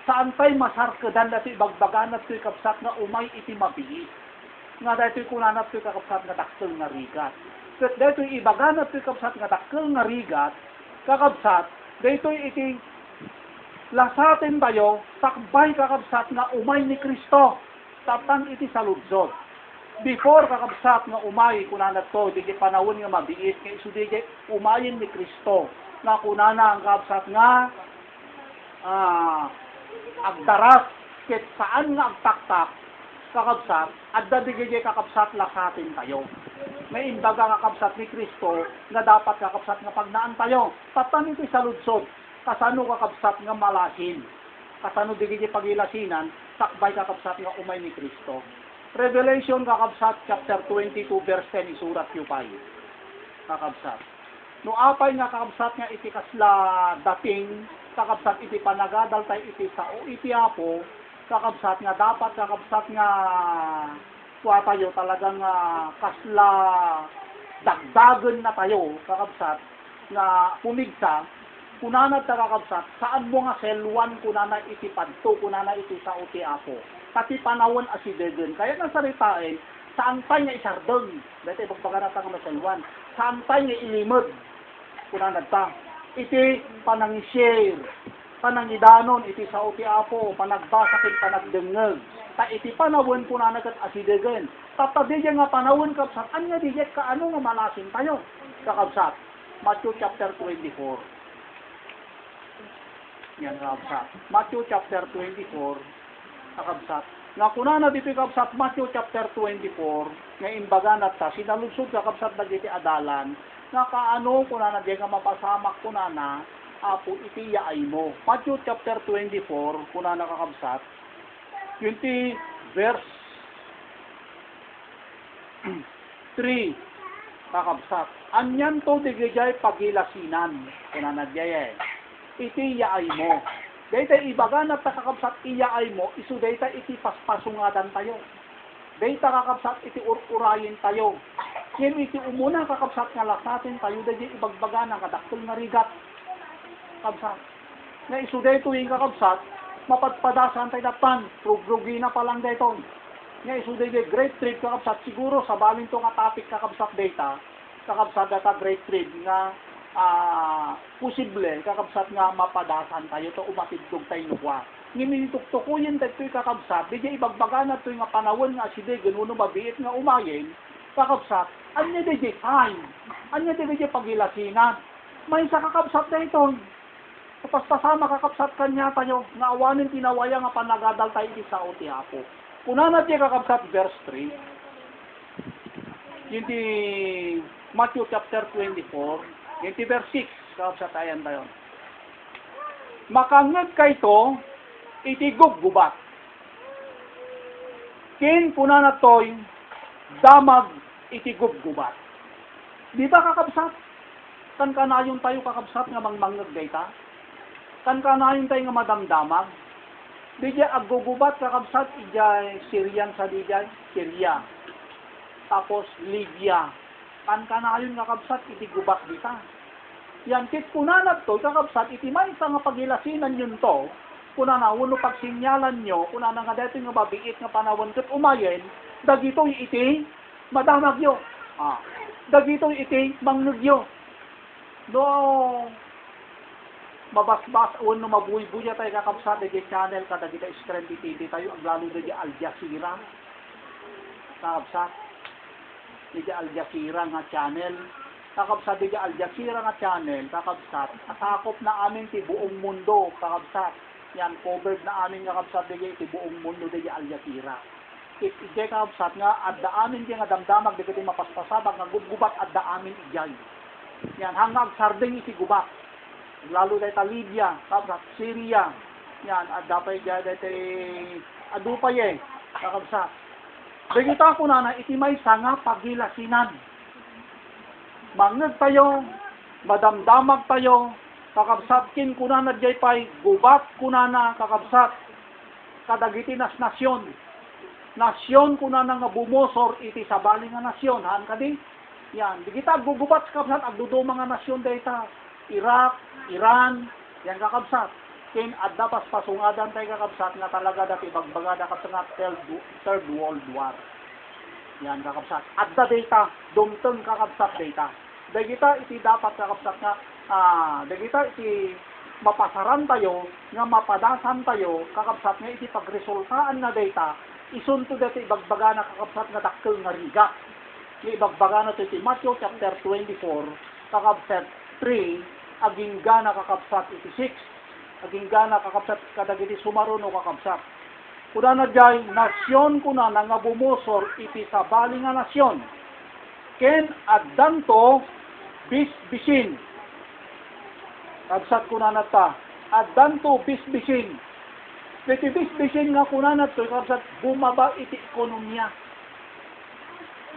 Saan tayo masarkadan dati bagbagan at ito'y kapsat nga umay iti mabiit? Nga dahil kunanat ito'y kakabsat nga dakkel nga rigat. Kat dahil ito'y ibagan at ito'y kapsat nga dakkel nga rigat, kakabsat, dahil ito'y iti lasatin tayo, takbay kakabsat nga umay ni Kristo, tapang iti saludsod. Before kakabsat nga umay kunanat to, di panahon nga mabiit, kaya iso di umayin ni Kristo, nga kunana ang kakabsat nga agdaras, ket saan nga agtaktak, kakabsat, at dadigay kakabsat lasatin tayo. May imbaga kakabsat ni Kristo, nga dapat kakabsat nga pagnaan tayo, tapang iti saludsod, kasano kakabsat nga malasin, kasano digay pagilasinan, takbay kakabsat nga umay ni Kristo. Revelation kakabsat chapter 22 verse 10 isurat yu pay. Kakabsat. No apay nga kakabsat nga iti kasla dating, kakabsat iti panagadal tay iti sao iti apo, kakabsat nga dapat kakabsat nga kuha tayo talagang kasla dagdagan na tayo, kakabsat nga pumigsa, kunana ta kakabsat, saan mo nga selwan kunana iti padto, kunana iti sao iti apo. Pati panawon asidegen. Kaya nga saritain, saan tayo nga isardeng. Dati pagpaganata nga maselwan. Saan tayo nga ilimod. Kunanad ta. Iti panangishare. Panangidanon. Iti sa uti apo. Panagbasakin, panagdengeg. Ta iti panawon kunanad at asidegen. Tatadidya nga panawon kapsat. Anya dijek ka ano nga malasin tayo. Kakabsat. Matthew chapter 24. Yan kakabsat. Matthew chapter 24. Kakabsat. Nga kunana dito kakabsat Matthew chapter 24, nga imbaga na ta, sinalusod kakabsat na dito adalan, nga kaano kunana di nga mapasamak kunana, apo iti yaay mo. Matthew chapter 24, kunana kakabsat, 20 verse 3, kakabsat. Anyan to digijay pagilasinan, kunana diya iti yaay mo. Dayta ibaga na kakabsat iyaay mo, isu dayta iti paspasungadan tayo. Dayta kakabsat iti ururayin tayo. Yan iti umuna kakabsat nga lasatin tayo, dayta ibagbaga na kadaktul nga rigat. Kabsat. Nga isu dayto yung kakabsat, mapadpadasan tayo dapan, rugrugi na palang dayto. Nga isu dayta great trade kakabsat, siguro sa balin to nga topic kakabsat dayta, kakabsat data great trade nga posible kakabsat nga mapadasan tayo to umatidog tayo nukwa. Nginituktukuyin tayo kakabsat, di ibagbaga na ito nga panawon nga side, ganuno mabiit nga umayin, kakabsat, anya di time, anya di pagilasinan. May sa kakabsat na ito, kapastasama kakabsat kanya tayo, nga awanin tinawaya nga panagadal tayo di sa uti apo. Kunana di kakabsat verse 3, yung di Matthew chapter 24, 20 verse 6, kakabsat ayan tayo. Makangag kay to, iti guggubat. Kin puna na to'y damag iti guggubat. Di ba kakabsat? Kan kanayon tayo kakabsat nga mangmangag dayta? Kan kanayon tayo nga madamdamag? Dijay aggugubat kakabsat, ijay Syrian sa dijay, Syria. Tapos Libya. Kan kanayon kakabsat, iti gubat dita. Yan, kit kunanat to, kakabsat, iti may nga pagilasinan yun to, kunana, uno pagsinyalan nyo, kunana nga dito nga babiit nga panawon kat umayen, dagito iti, madamag yo. Dagito iti, mangnugyo. No, mabasbas, uno mabuy-buya tayo kakabsat, dagi channel, kada kita Screenty TV tayo, ang lalo dagi Al Jazeera, kakabsat, dagi Al Jazeera nga channel, kakabsat digi Al Jazeera nga channel, kakabsat, asakop na amin ti buong mundo, kakabsat, yan, covered na amin kakabsat digi ti buong mundo digi Al Jazeera. Ijay kakabsat nga, adda amin di nga damdamag, digi ti mapaspasabag, nga gubat adda amin ijay. Yan, hanggang sarding iti gubat. Lalo dahil ta Libya, kakabsat, Syria, yan, adda pa ijay dahil adupay kakabsat. Bigita ko na iti may sanga pagilasinan. Mangag tayo, madamdamag tayo, kakabsatkin kuna na jay pay, gubat kuna na kakabsat, kadagiti nas nasyon. Nasyon kuna na nga bumosor iti sabali nga nasyon, haan kadi? Yan, di kita gugubat kakabsat, agdudo mga nasyon data, Iraq, Iran, yan kakabsat. Kin adda pas pasungadan tayo kakabsat nga talaga dati bagbagada ka nga Third World War. Yan kakabsat. Adda data, dumteng kakabsat data. Dagita iti dapat kakabsat nga, dagita iti mapasaran tayo, nga mapadasan tayo, kakabsat nga iti pagresultaan nga data, isunto dati ibagbaga na kakabsat nga dakkel nga riga. Ibagbaga na iti Matthew chapter 24, kakabsat 3, aging gana kakabsat iti 6, aging gana kakabsat kadagiti sumaruno kakabsat. Kuna na jay, nasyon kuna na nga bumosor iti sabali nga nasyon. Ken addanto bisbisin. Kabsat kuna na ta. Addanto bisbisin. Iti bisbisin nga kuna na to, kabsat bumaba iti ekonomiya.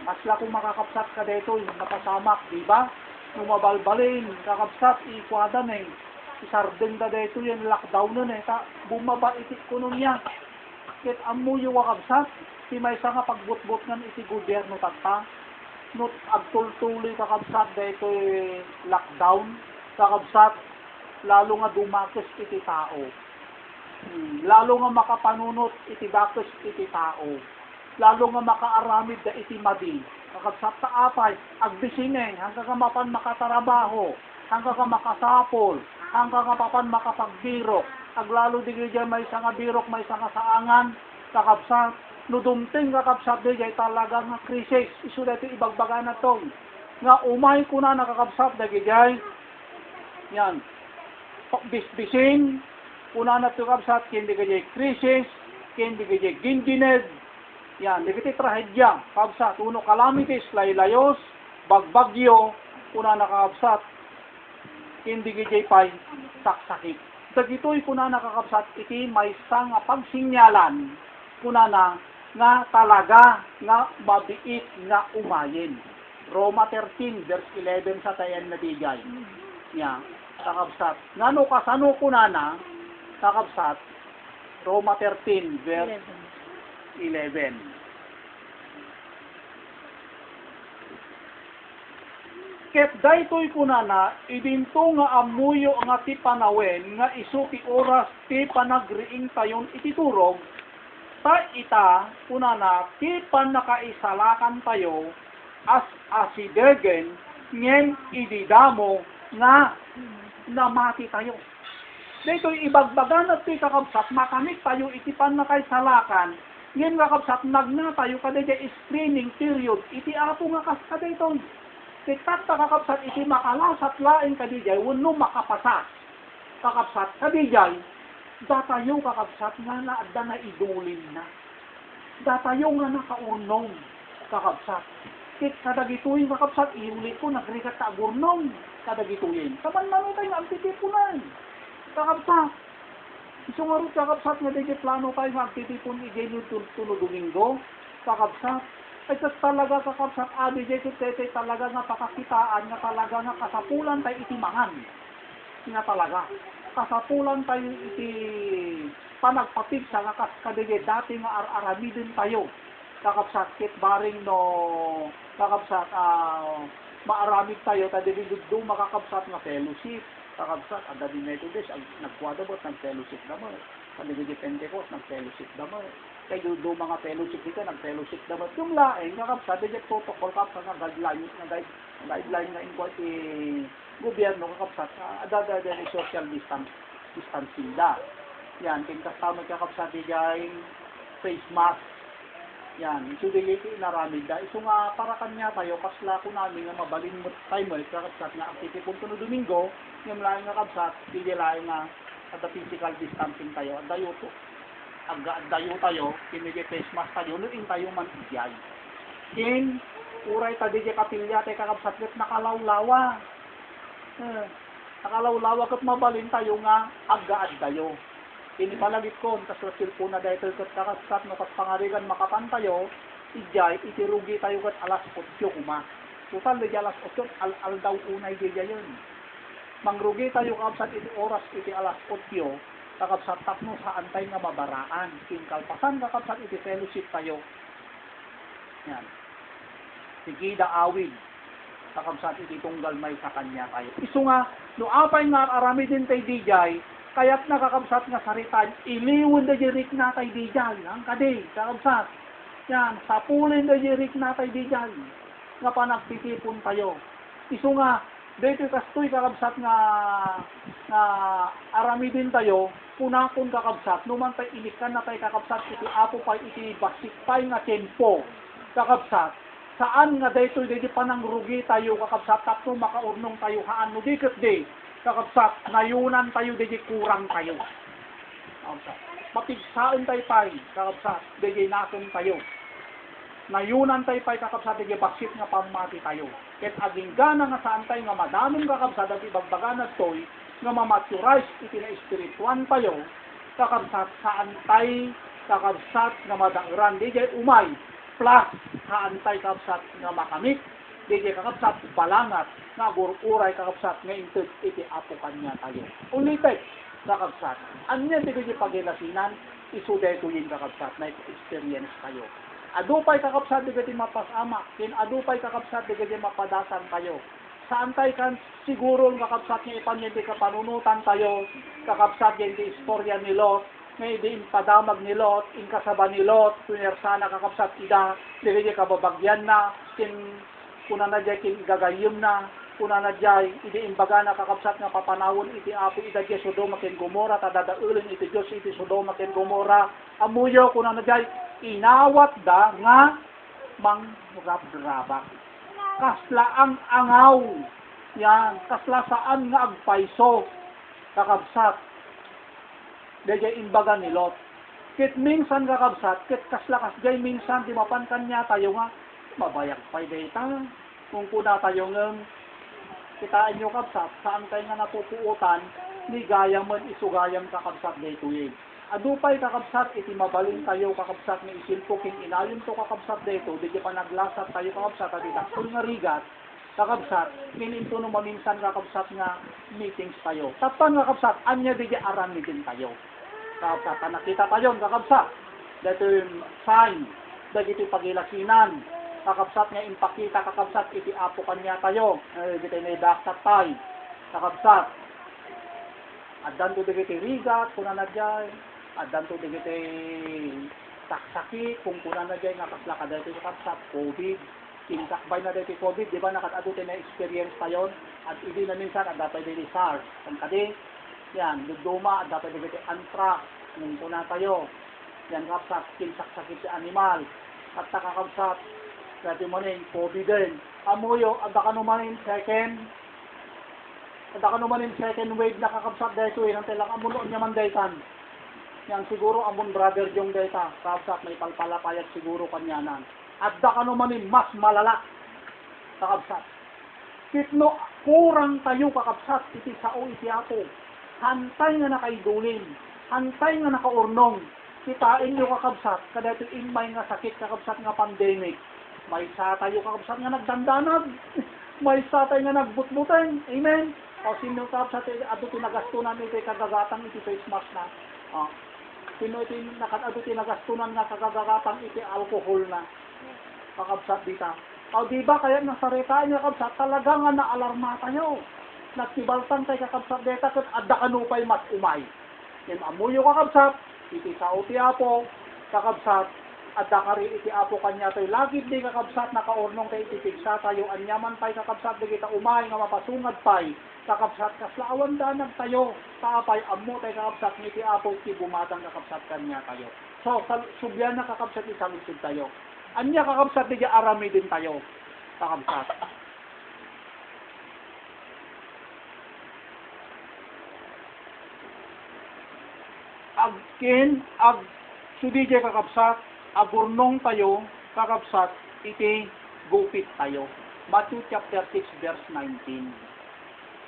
Asla kung makakabsat ka dito, yung nakasamak, di ba? Numabalbalin, kakabsat, ikwadan isardeng da dito yung lockdown nun bumaba iti ekonomiya. Kit amuyo wakabsat, si may nga pagbutbut ng iti gobyerno tata, not agtultuloy kakabsat dito lockdown, kakabsat, lalo nga dumakes iti tao. Lalo nga makapanunot iti dakes iti tao. Lalo nga makaaramid da iti madi. Kakabsat ta apay, agbisineng, hanggang ka mapan makatarabaho, hanggang ka makasapol, hanggang ka mapan makapagbirok. Aglalo di dyan may isang birok, may isang saangan, kakabsat, nudumting kakabsat di dyan talaga nga krisis. Isu dito ibagbaga na to. Nga umay ko na nakakabsat di dyan. Yan. Bisbising, kuna na ito kakabsat, hindi ka dyan krisis, hindi ka dyan gingined. Yan, di kita trahedya, kakabsat, uno calamities, laylayos, bagbagyo, kuna na kakabsat, hindi ka dyan pay saksakit. Dagitoy kuna nakakabsat iti may nga pagsinyalan kuna na nga talaga nga mabiit nga umayin. Roma 13 verse 11 sa tayan na digay. Nya, kakabsat. Ngano kasano kuna na kakabsat Roma 13 verse 11. Ket daytoy kunana idinto nga amuyo nga ti panawen nga isu ti oras ti panagriing tayon iti turog ta ita kunana ti panakaisalakan tayo as asidegen ngem ididamo nga namati tayo. Daytoy ibagbagan at ti kakabsat makamit tayo iti panakaisalakan ngem kakabsat nagna tayo kadaya screening period iti apo nga kaskadaytoy. Titat kakabsat iti makalasat laing kadijay, wano makapasa. Kakabsat kadijay, datayo kakabsat nga naadda na idulin na. Datayo nga nakaurnong kakabsat. Kit kadagituin kakabsat, iulit ko nagrigat ta agurnong kadagituin. Taman namin tayo agtitipunan. Kakabsat. Isungarot kakabsat nga digit plano tayo agtitipun igay tulog Domingo. Kakabsat. Ay talaga kakabsat abi jay tete talaga nga pakakitaan nga talaga nga kasapulan tayo iti mangan. Nga talaga. Kasapulan tayo iti panagpapig sa kakas kadege dati nga arami din tayo. Kakapsat kit baring no kakapsat maaramid tayo tadi duddo makakapsat nga fellowship. Kakapsat ada di Methodist nagkwadabot ng fellowship naman. Kadege Pentecost ng fellowship naman. Kay duddo mga fellowship dito ng fellowship naman. Yung laeng kakapsat dege protocol kapsa nga guideline nga inquity gobyerno kakapsat ada social distancing da. Yan, kinakasama kakapsat digay face mask. Yan, iso digay inaramid da. Iso nga para kanya tayo kasla ko namin nga mabalin mo tayo kakapsat nga activity punto no Domingo, yung laing kakapsat digay laing nga at physical distancing tayo. Dayo tayo, kinigay face mask tayo, nuing tayo man iyay. Kin uray ta digay kapilya tayo kakapsat kat nakalawlawa. Nakalawlawa kat mabalin tayo nga agaad tayo. Inipalagit ko, tas rasil po na dahil kat kakasat no kat pangarigan makapan tayo, ijay, itirugi tayo kat alas 8 kuma. Total di alas 8, al daw unay di yun. Mangrugi tayo kakasat iti oras iti alas 8, kakasat tapno sa antay nga mabaraan. Kinkalpasan kakasat iti fellowship tayo. Yan. Sige da awid. Kakasat iti tunggal may sa kanya tayo. Iso nga, no apay nga arami din tayo dijay, kaya't nakakabsat nga saritan, iliwan da jirik na tayo dijay. Ang kadi, kakabsat. Yan, sapulin da jirik na tayo dijay. Nga panagtitipon tayo. Iso nga, dito kastoy kakabsat nga arami din tayo, punakon kakabsat, numan tayo ilikan na tayo kakabsat, iti apo pa iti basik pa nga tempo. Kakabsat, saan nga dito panangrugi tayo kakabsat, tapno makaurnong tayo haan, no dikit di. Kakabsat, nayunan tayo, digi kurang tayo. Kakabsat, mapigsaan tayo pay, kakabsat, digi nasun tayo. Nayunan tayo pay, kakabsat, digi baksit nga pamati tayo. Ket aging gana nga saan tayo, nga madaming kakabsat, at ibagbaganat to'y, nga mamaturize, iti na espirituan tayo, kakabsat, saan tayo, kakabsat, nga madangran, digi umay, plus, saan tayo, kakabsat, nga makamit, digi kakabsat, balangat, nga gururay kakabsat nga intud iti apo kanya tayo. Ulitin, kakabsat. Anya di kayo pagilasinan, isuday ko yung kakabsat na experience kayo. Adupay kakabsat di kayo mapasama, kin adupay kakabsat di kayo mapadasan kayo. Saan tayo kan siguro kakabsat nga ipanyindi kapanunutan tayo, kakabsat yung di istorya ni Lot, may di impadamag ni Lot, inkasaba ni Lot, punersana kakabsat ida, di kayo kababagyan na, kin kuna na dyan kin gagayim na, kuna na dyan, iti imbaga na kakabsat nga papanawon iti apo ida dyan Sodoma ken Gomora, tadadaulin iti Diyos iti Sodoma ken Gomora, amuyo kuna na dyan, inawat da nga mangrab-grabak. Kasla ang angaw, yan, kasla saan nga agpaiso, kakabsat, dyan imbaga ni Lot. Kit minsan kakabsat, kit kasla kasjay minsan, di mapankan niya tayo nga, mabayag pa'y data, kung kuna tayo ng kitaan nyo kabsat, saan kayo nga napupuutan, ni gayam man isugayam kakabsat dito yun. Adupay kakabsat, iti mabalin tayo kakabsat ni isilpo, king inayon to kakabsat dito, di pa naglasat tayo kakabsat, at idakul nga rigat, kakabsat, kininto no maminsan kakabsat nga meetings tayo. Tapan kakabsat, anya di arami din tayo. Kakabsat, nakita tayo kakabsat, dito yung sign, dito yung pagilasinan, kakabsat nga impakita kakabsat iti apo kanya tayo dito na idaktat tayo kakabsat addan to dito rigat kuna na dyan addan to dito taksakit kung kuna na dyan nga kasla ka dito kakabsat COVID kinsakbay na dito COVID di ba nakatado tayo na experience tayo at hindi na minsan at dapat dito SARS ang kadi yan duduma at dapat dito anthrax kung kuna tayo yan kakabsat kinsaksakit sa animal at kakabsat dati mo rin, COVID din. Amuyo, ada ka naman yung second wave na kakabsat dito eh. Nang tilang amuno niya man daytan. Yan siguro amon brother yung dayta. Kakabsat, may palpalapayat siguro kanyanan. Ada ka naman yung mas malala. Kakabsat. Kitno, kurang tayo kakabsat. Iti sao iti ako. Hantay nga nakaidulin. Hantay nga nakaurnong. Kitain nyo kakabsat. Kada ito imay nga sakit kakabsat nga pandemic. May sa tayo kakabsat nga nagdandanag. May sa tayo nga nagbutbutan. Amen. O sino kakabsat, ato tinagasto namin ito kagagatang iti face mask na. Sino iti nakatado tinagastunan nga kagagakapang iti alcohol na kakabsat dita. O di ba kaya nasaritaan niya kakabsat talaga nga naalarma tayo. Nagtibaltan tayo kakabsat dita kat adda kanupay mat umay. Yan amuyo kakabsat, iti sao ti apo, kakabsat, adda kari iti apo kanya tayo. Lagi di kakabsat nakaornong tayo iti pigsa tayo. Anyaman tayo kakabsat di kita umay nga mapasungad tayo. Kakabsat kaslaawan danag tayo. Taapay amo tayo kakabsat iti apo iti bumatang kakabsat kanya tayo. So, subyan na kakabsat isang isip tayo. Anya kakabsat di arami din tayo. Kakabsat. Agkin, sudije kakabsat, agurnong tayo, kakabsat, iti gupit tayo. Matthew chapter 6 verse 19.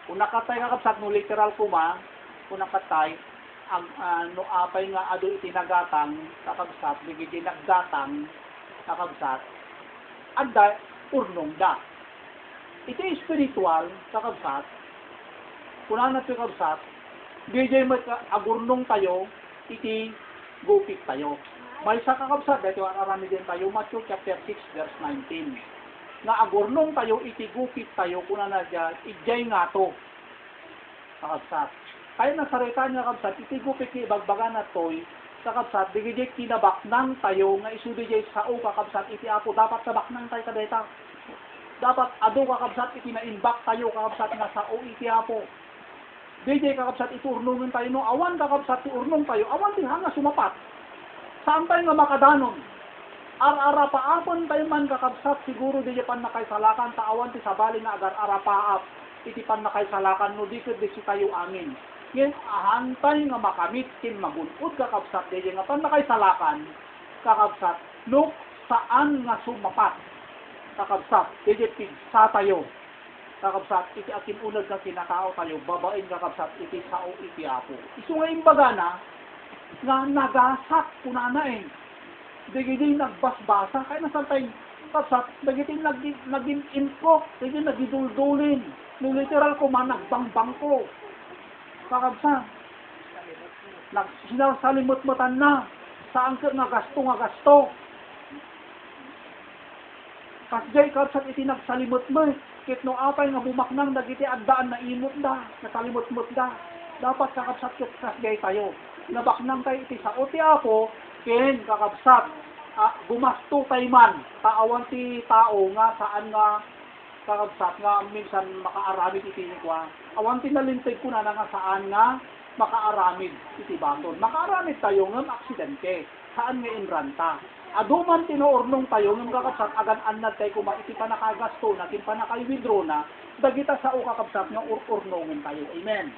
Kung nakatay kakabsat, no literal kuma, kung nakatay, no apay nga ado iti nagatang, kakabsat, bigiti naggatang, kakabsat, anda, urnong da. Iti spiritual, kakabsat, kung natin kakabsat, bigay agurnong tayo, iti gupit tayo. May sa kakabsat, dito ang arami din tayo, Matthew chapter 6 verse 19. Nga agurnong tayo, iti gupit tayo, kuna na dyan, ijay nga to. Kakabsat. Kaya nasarita niya kakabsat, iti gupit ki ibagbaga na to'y, kakabsat, digijay kinabaknang tayo, nga isudijay sao kakabsat, iti apo, dapat sabaknang tayo kadeta. Dapat ado kakabsat, iti na-imbak tayo, kakabsat nga sao iti apo. DJ kakabsat iti urnungan tayo, no awan kakabsat iti urnong tayo, awan din hanga sumapat. Saan tayo nga makadanon? Ar-ara paapon tayo man kakabsat, siguro DJ pan nakaisalakan, taawan ti sabali nga agar arapaap, iti pan nakaisalakan, no dikit disi tayo amin. Ngayon, ahantay nga makamit, kin magunod kakabsat, DJ nga pan nakaisalakan, kakabsat, no saan nga sumapat? Kakabsat, DJ pigsa tayo. Kakabsat, iti akin unag nga kinakao tayo, babain kakabsat, iti sao iti apo. Isu nga imbaga na, nga nagasak kunana eh. Dagiti nagbasbasa, kaya nasan tayo, kakabsat, dagiti naging info, dagiti nagiduldulin. Nung literal ko man, nagbangbang ko. Kakabsat, sinasalimot-mutan na, saan ka nga gasto. Kasjay kakabsat, iti nagsalimot mo eh. Kit no apay nga bumaknang dagiti addaan na imot da, nakalimot-mot da. Dapat kakabsat kit kasgay tayo. Nabaknang tayo iti sao ti apo, ken kakabsat, gumasto tayo man, taawan ti tao nga saan nga kakabsat nga minsan makaaramid iti nikwa. Awan ti nalintig ko na nga saan nga makaaramid iti baton. Makaaramid tayo ng aksidente, saan nga inranta. Aduman tinoornong tayo ng kakabsat agan annad tayo kuma iti pa nakagasto na iti pa nakay-withdraw na dagita sa o kakabsat nga urnongon tayo. Amen.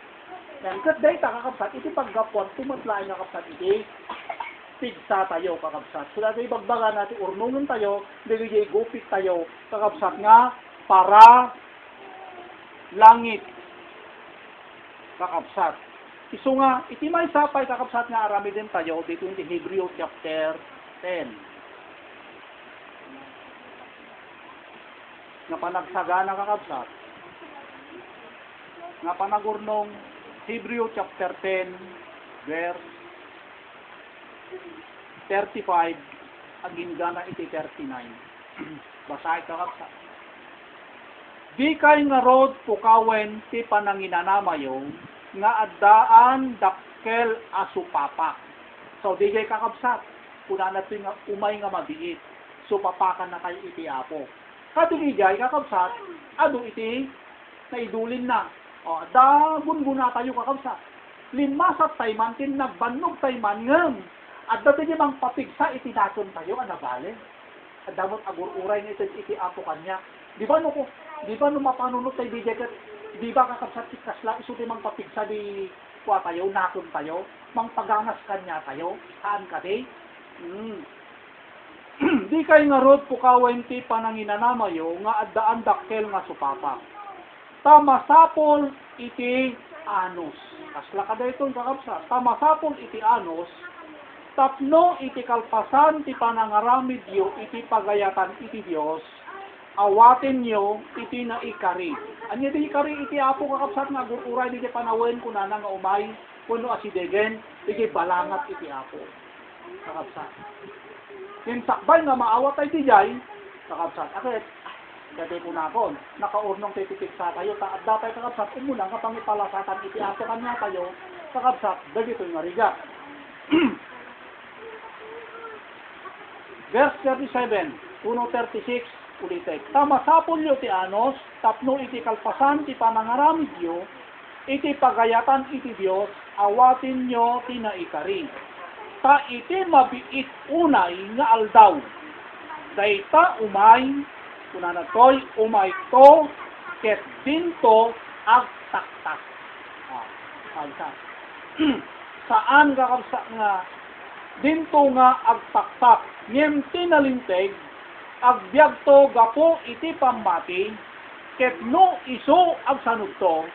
Yan kat dayta kakabsat iti paggapuan tumatlain kakabsat iti pigsa tayo kakabsat. So dati bagbaga natin urnongon tayo, digijay gupit tayo kakabsat nga para langit kakabsat. Isu nga iti may sapay kakabsat nga arami din tayo dito iti Hebrew chapter 10. Nga panagsagana kakabsat. Nga panagurnong Hebrew chapter 10 verse 35 aging gana iti 39. Basahin kakabsat. Di kay nga rod pukawen ti pananginanamayo nga addaan dakkel asupapa. So di kay kakabsat. Kuna natin nga umay nga mabiit. So papakan na kayo iti apo. Katuligay kakabsat, ado iti naidulin na. O, gungguna tayo kakabsat. Limasat tayo man, tinagbanog tayo man ngam. At dati niya mang papigsa iti naton tayo, anabale. At damot agur-uray nga iti apo kanya. Di ba no mapanunod tayo di jagat, di ba kakabsat ikasla, iso di mang papigsa di kuha tayo, naton tayo, mang paganas kanya tayo, saan ka di? Di kay nga rod pukawen ti pananginanamayo nga addaan dakkel nga supapa. Tamasapol iti anos. Kasla kada itong kakabsat. Tamasapol iti anos. Tapno iti kalpasan ti panangaramid yo iti pagayatan iti Dios. Awatin nyo iti naikari. Anya di ikari iti apo kakabsat nga agur-uray di panawen kunana nga umay kuno asidegen, iti balangat iti Apo. Kakabsat. Yung sakbay nga maawat ay tijay, kakabsat. Akit, dati po na ako, nakaurnong titipik sa tayo, taad dapay kakabsat, umuna nga pangipalasatan iti Apo kanya tayo, kakabsat, dagito yung mariga. Verse 37, 1:36, ulitek. Tamasapol yo ti anos, tapno iti kalpasan ti panangaramid yo, iti pagayatan iti Dios, awatin nyo tinaikari. Ta iti mabiit unay nga aldaw. Dayta umay, kunanatoy umay to, ket dinto agtaktak. Saan kakabsa nga dinto nga agtaktak, ngem tinalinteg, agbyag to gapo iti pamati, ket no iso agsanod to,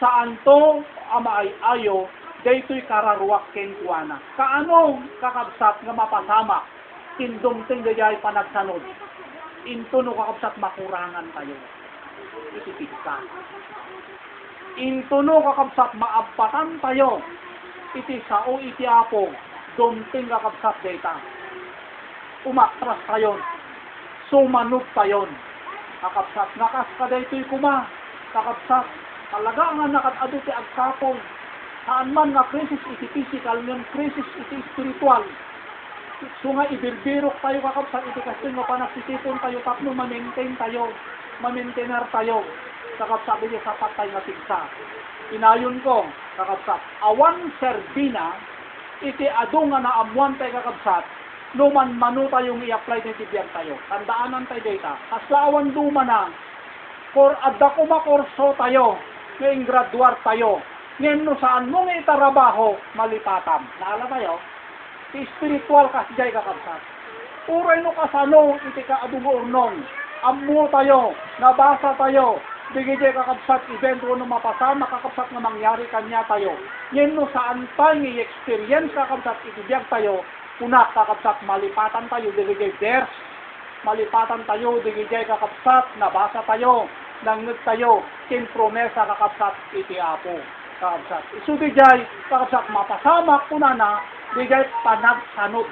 saan to amaay ayo, daytoy kararuak ken kuana. Kaano kakabsat nga mapasama, tindumting dayay panagsanod, into no kakabsat makurangan tayo, itipig ka. Into no kakabsat maabatan tayo, iti sao iti Apo, dumting kakabsat dayta. Umatras tayon, sumanod tayon, kakabsat, nakas ka daytoy kuma, kakabsat, talaga nga nakatado ti agkapon, saan man nga krisis iti physical, ng krisis iti spiritual, so nga ibirbirok tayo kakabsat, iti kasi nga panagsisipon tayo, tapno ma-maintain tayo, ma-maintainer tayo, kakabsat, iti sapat tayo nga tigsa. Inayon ko, kakabsat, awan serbina, iti ado nga naamuan tayo kakabsat, luman manu tayong i-apply na tibiyag tayo. Tandaanan tayo data. Kaslawan duma na, for adda kumakorso tayo, ngayon graduar tayo. Ngayon no saan mo nga itarabaho, malipatam. Naala tayo? Ti spiritual kasjay kakabsat. Uray no kasano, iti kaadungurnong. Ammo tayo, nabasa tayo, bigay kakabsat, event no mapasama, kakabsat nga mangyari kanya tayo. Ngayon no saan tayo i-experience kakabsat, itibiyag tayo, una, kakabsat, malipatan tayo, digigay verse, malipatan tayo, digigay kakabsat, nabasa tayo, nangit tayo, kinpromesa kakabsat, iti Apo, kakabsat. Isubigay, kakabsat, mapasama, una na, digay panagsanod.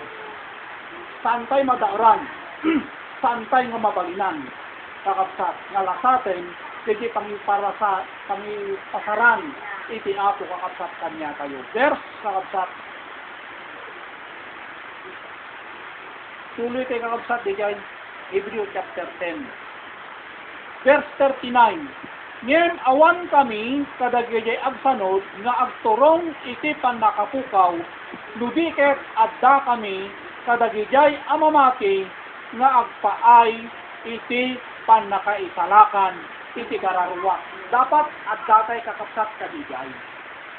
Saan tayo madauran? Saan tayo nga mabalinan? Kakabsat, nga lasatin, digay pangipasaran, iti Apo, kakabsat, kanya tayo. Verse, kakabsat, tuloy kay kakabsat, digay, Hebrew chapter 10. Verse 39. Ngayon awan kami, kadagayay agsanod, nga agturong iti panakapukaw, ludiket adda kami, kadagayay amamati, nga agpaay iti panakaisalakan, iti kararuwa. Dapat adda tayo kakabsat kadigay.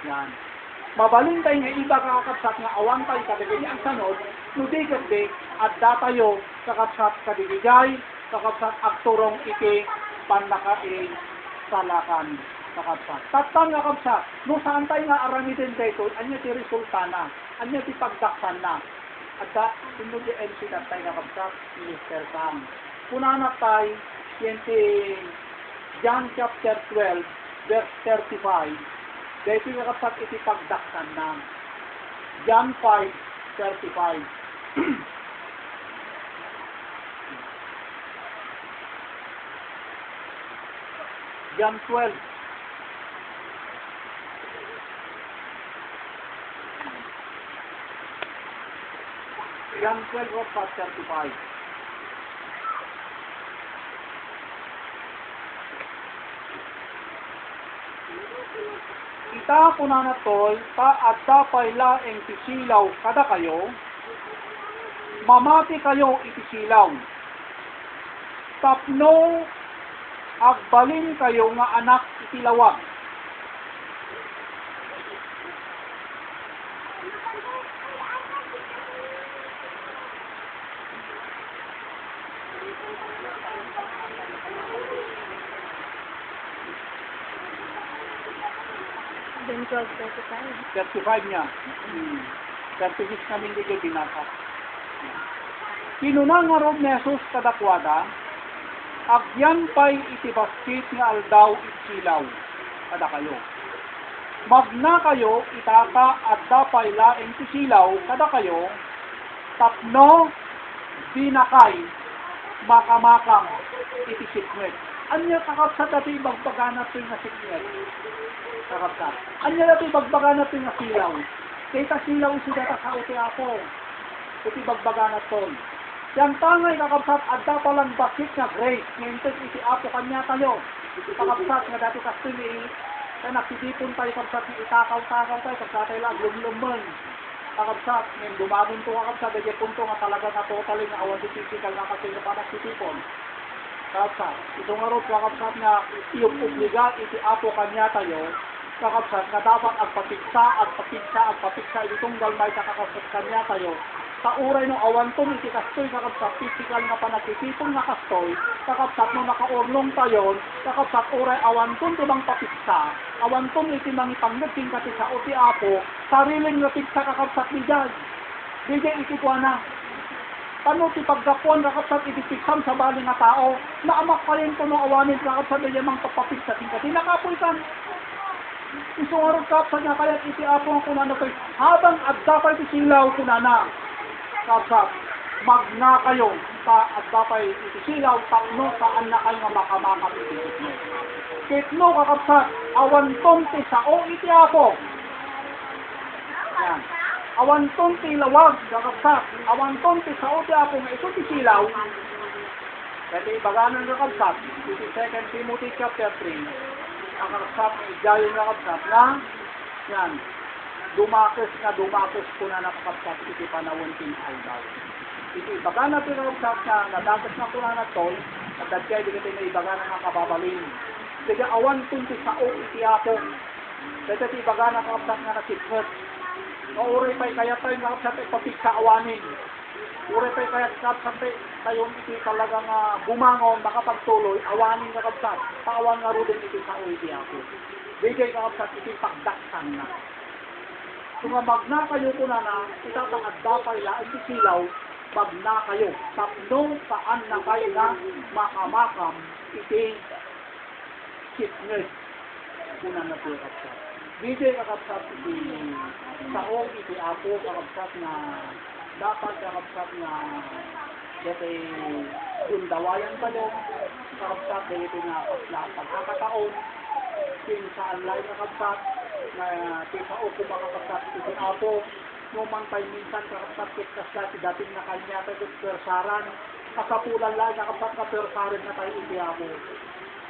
Yan. Mabalin tayo nga iba kakabsat nga awan tayo kadagayay agsanod, ludiket di, adda tayo kakabsat kadigay, kakabsat agturong iti panakaisalakan, kakabsat. Tatang kakabsat, no saan tayo nga aramidin dito, anya ti resulta na, anya ti pagdaksan na. Adda, sino di MC na tayo kakabsat, Minister Sam. Punanak tayo, yan ti John chapter 12, verse 35, dito yung kakabsat iti pagdaksan na. John 5:35. John 12. John 12 verse 35. Ita ko na natol, adda payla eng tisilaw kada kayo, mamati kayo itisilaw. Tapno agbalin kayo nga anak itilawag. Then 12:35. 35 niya. 36 namin dito binasa. Kinuna nga rob ni Jesus kadakwada, agyan pa'y iti baskit nga aldaw itilaw kada kayo. magna kayo, itata at dapay laing sisilaw, kada kayo, tapno, binakay, makamakam, itisikmet. Anya kakapsat dati bagbaganat yung nasikmet. Kakapsat. Anya dati bagbaganat yung nasilaw. Kita silaw siya sa uti ako. Uti bagbaganat ton. Yang tangay kakapsat at dapat lang bakit na grace. Ngayon iti apo kanya tayo. Kakapsat nga dati kasi kaya nagsisipon tayo kapsat na itakaw-takaw tayo, kapsat tayo lang, lumluman. Kakapsat, ngayon dumagon to kakapsat, dahil punto nga talaga na totally na awan di physical na kasi na pa nagsisipon. Kakapsat, ito nga rin kakapsat nga iyong obligat, iti apo kanya tayo, kakapsat nga dapat ang papiksa, itong galmay sa kakapsat kanya tayo, sa uray ng awan to, iti kastoy kakapsat, physical nga pa nagsisipon nga kastoy, kakapsat no nakaorlong tayo, kakapsat uray awan to, ibang papiksa, awan to, iti mangipanggating kasi sa uti apo, sariling nga piksa kakapsat ni Diyad. Bigay iti kuha na. Paano ti paggapuan kakapsat iti piksam sa bali nga tao, naamak pa rin ko no awanin kakapsat na yamang papapiksa din kasi nakapoy ka. Isungarot kakapsat nga kaya iti apo ang kunana kayo, habang at dapat iti silaw kunana. Kakapsat, magna kayo sa at dapat iti silaw, takno saan na kayo nga makamakam iti silaw. Kitno kakapsat, awan tonti sa o iti apo. Yan. Awan tonti lawag, kakapsat. Awan tonti sa o iti apo nga ito iti silaw. Kasi ibaganan kakapsat, iti 2 Timothy chapter 3, ang kakapsat na igayon kakapsat na, yan, dumakos ko na nakakapsat iti panawon tinaldaw. Iti ibaganan ito kakapsat na nadakos na ko na tol, at dadkay di kita na ibaganan nga kababalin. Sige, awan tunti sa o iti apo. Kasi iti ibaganan kakapsat nga nasikmet. Nauray pa'y kaya tayo kakapsat ay papiksa awanin. Uray pa'y kaya kakapsat tayo iti talagang bumangon, makapagtuloy, awanin kakapsat. Paawan nga rudin iti sa o iti apo. Bigay kakapsat iti pagdaksan na. Kung magna kayo ko na itatangad dapay la iti silaw, magna kayo. Tapno saan na kayo na makamakam iti sickness. Kuna na po kakapsat. Bigay kakapsat iti saong iti apo kakapsat na dapat kakapsat na dati undawayan kayo. Kakapsat dati na pagkakataon. Saan lang kakapsat na tisa o kumakapsat iti apo. Numantay minsan kakapsat kitkasat dating na kanya tayo persaran. Kasapulan lang kakapsat na persaran na tayo iti apo.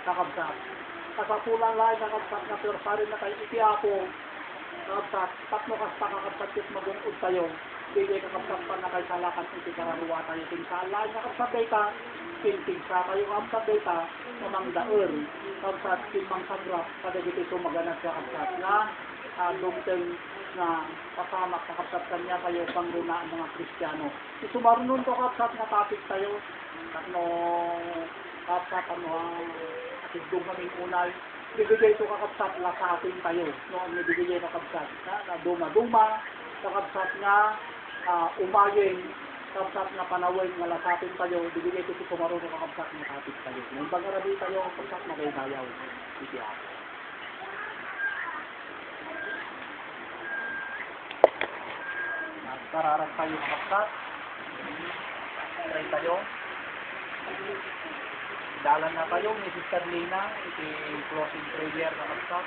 Kakapsat. Kasapulan lang kakapsat na persaran na tayo iti apo. Kakapsat. Tatlo kasta kakapsat kit magungod tayo. Bigay kakapsat pa na kayo salakan iti kararuwa tayo. Tinsaan lang kakapsat data. Tintingsa tayo kakapsat data. Namang daer. Kakapsat timang sagrap. Kada dito sumaganat kakapsat na dumteng na pasamak kakapsat kanya kayo pangguna ang mga Kristiyano. Isumarunon ko kakapsat na topic tayo. Tatlo kakapsat atigdong kaming unay. Bibigay ito kakapsat na sa atin tayo. No, ang nabibigay kakapsat na duma-duma. Kakapsat nga umayeng. Kakapsat na panawin nga lasatin tayo. Bibigay ito sumarunon ko kakapsat na topic tayo. Nang bagarabi tayo kakapsat na kayo dayaw. Iti ako. Kararap tayo kakapsat. Try tayo. Dalan na tayo ni Sister Lina. Iti closing prayer kakapsat.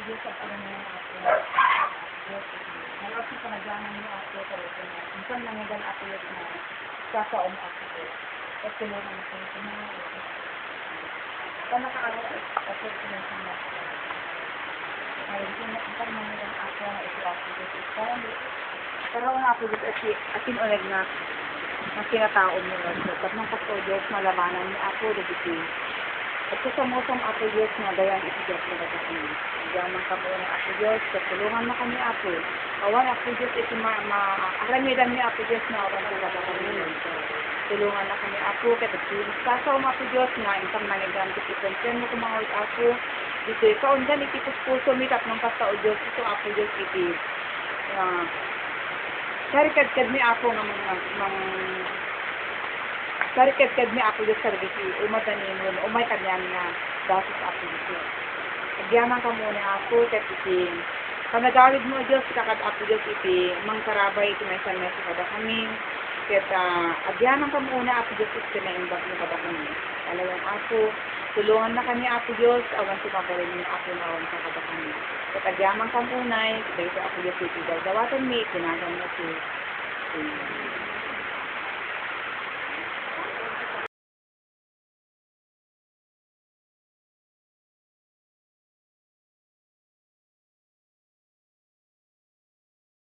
Diyos at alam mo yung ato. Ngayon sa naglangan yung ato sa ito na. Minsan nangyayang ato yung na sasaom ato ko. At tulungan ako ito na. Ito nakaawat at ito na sa mga. Ngayon ito nangyayang ato na ito ato ito. Pero ang ato ito atin ulag na sinataon mo. At nang kaso Diyos malabanan ni ato ito. At sa samosang Apo Diyos nga gayang itiyat na kada kami. Yaman ka mo ng Apo Diyos, katulungan na kami Apo. Awan Apo Diyos, iti aramidan ni Apo Diyos na awan ko kada kami. Tulungan na kami Apo, kaya sasaw mo Apo Diyos nga, inkam nangigamit ikonsen mo kumangawit Apo. Dito, kaundan iti puspuso mi tatlong kasta o Diyos, ito Apo Diyos iti. Karikad-kad ni Apo nga karikad-kad ni Apo Diyos karigiti, umadanin nun, umay kanyan nga, dasos Apo Diyos. Agyaman ka muna Apo, kat iti, panagawid mo Diyos, kakad Apo Diyos iti, mangkarabay iti may sanay sa kada kami, kat agyaman ka muna Apo Diyos, iti naimbag mo kada kami. Alam Apo, tulungan na kami Apo Diyos, awan tumabalin mo Apo na awan ka kada kami. Kat agyaman ka muna, ito Apo Diyos, iti daw-dawatan mi, tinagan mo si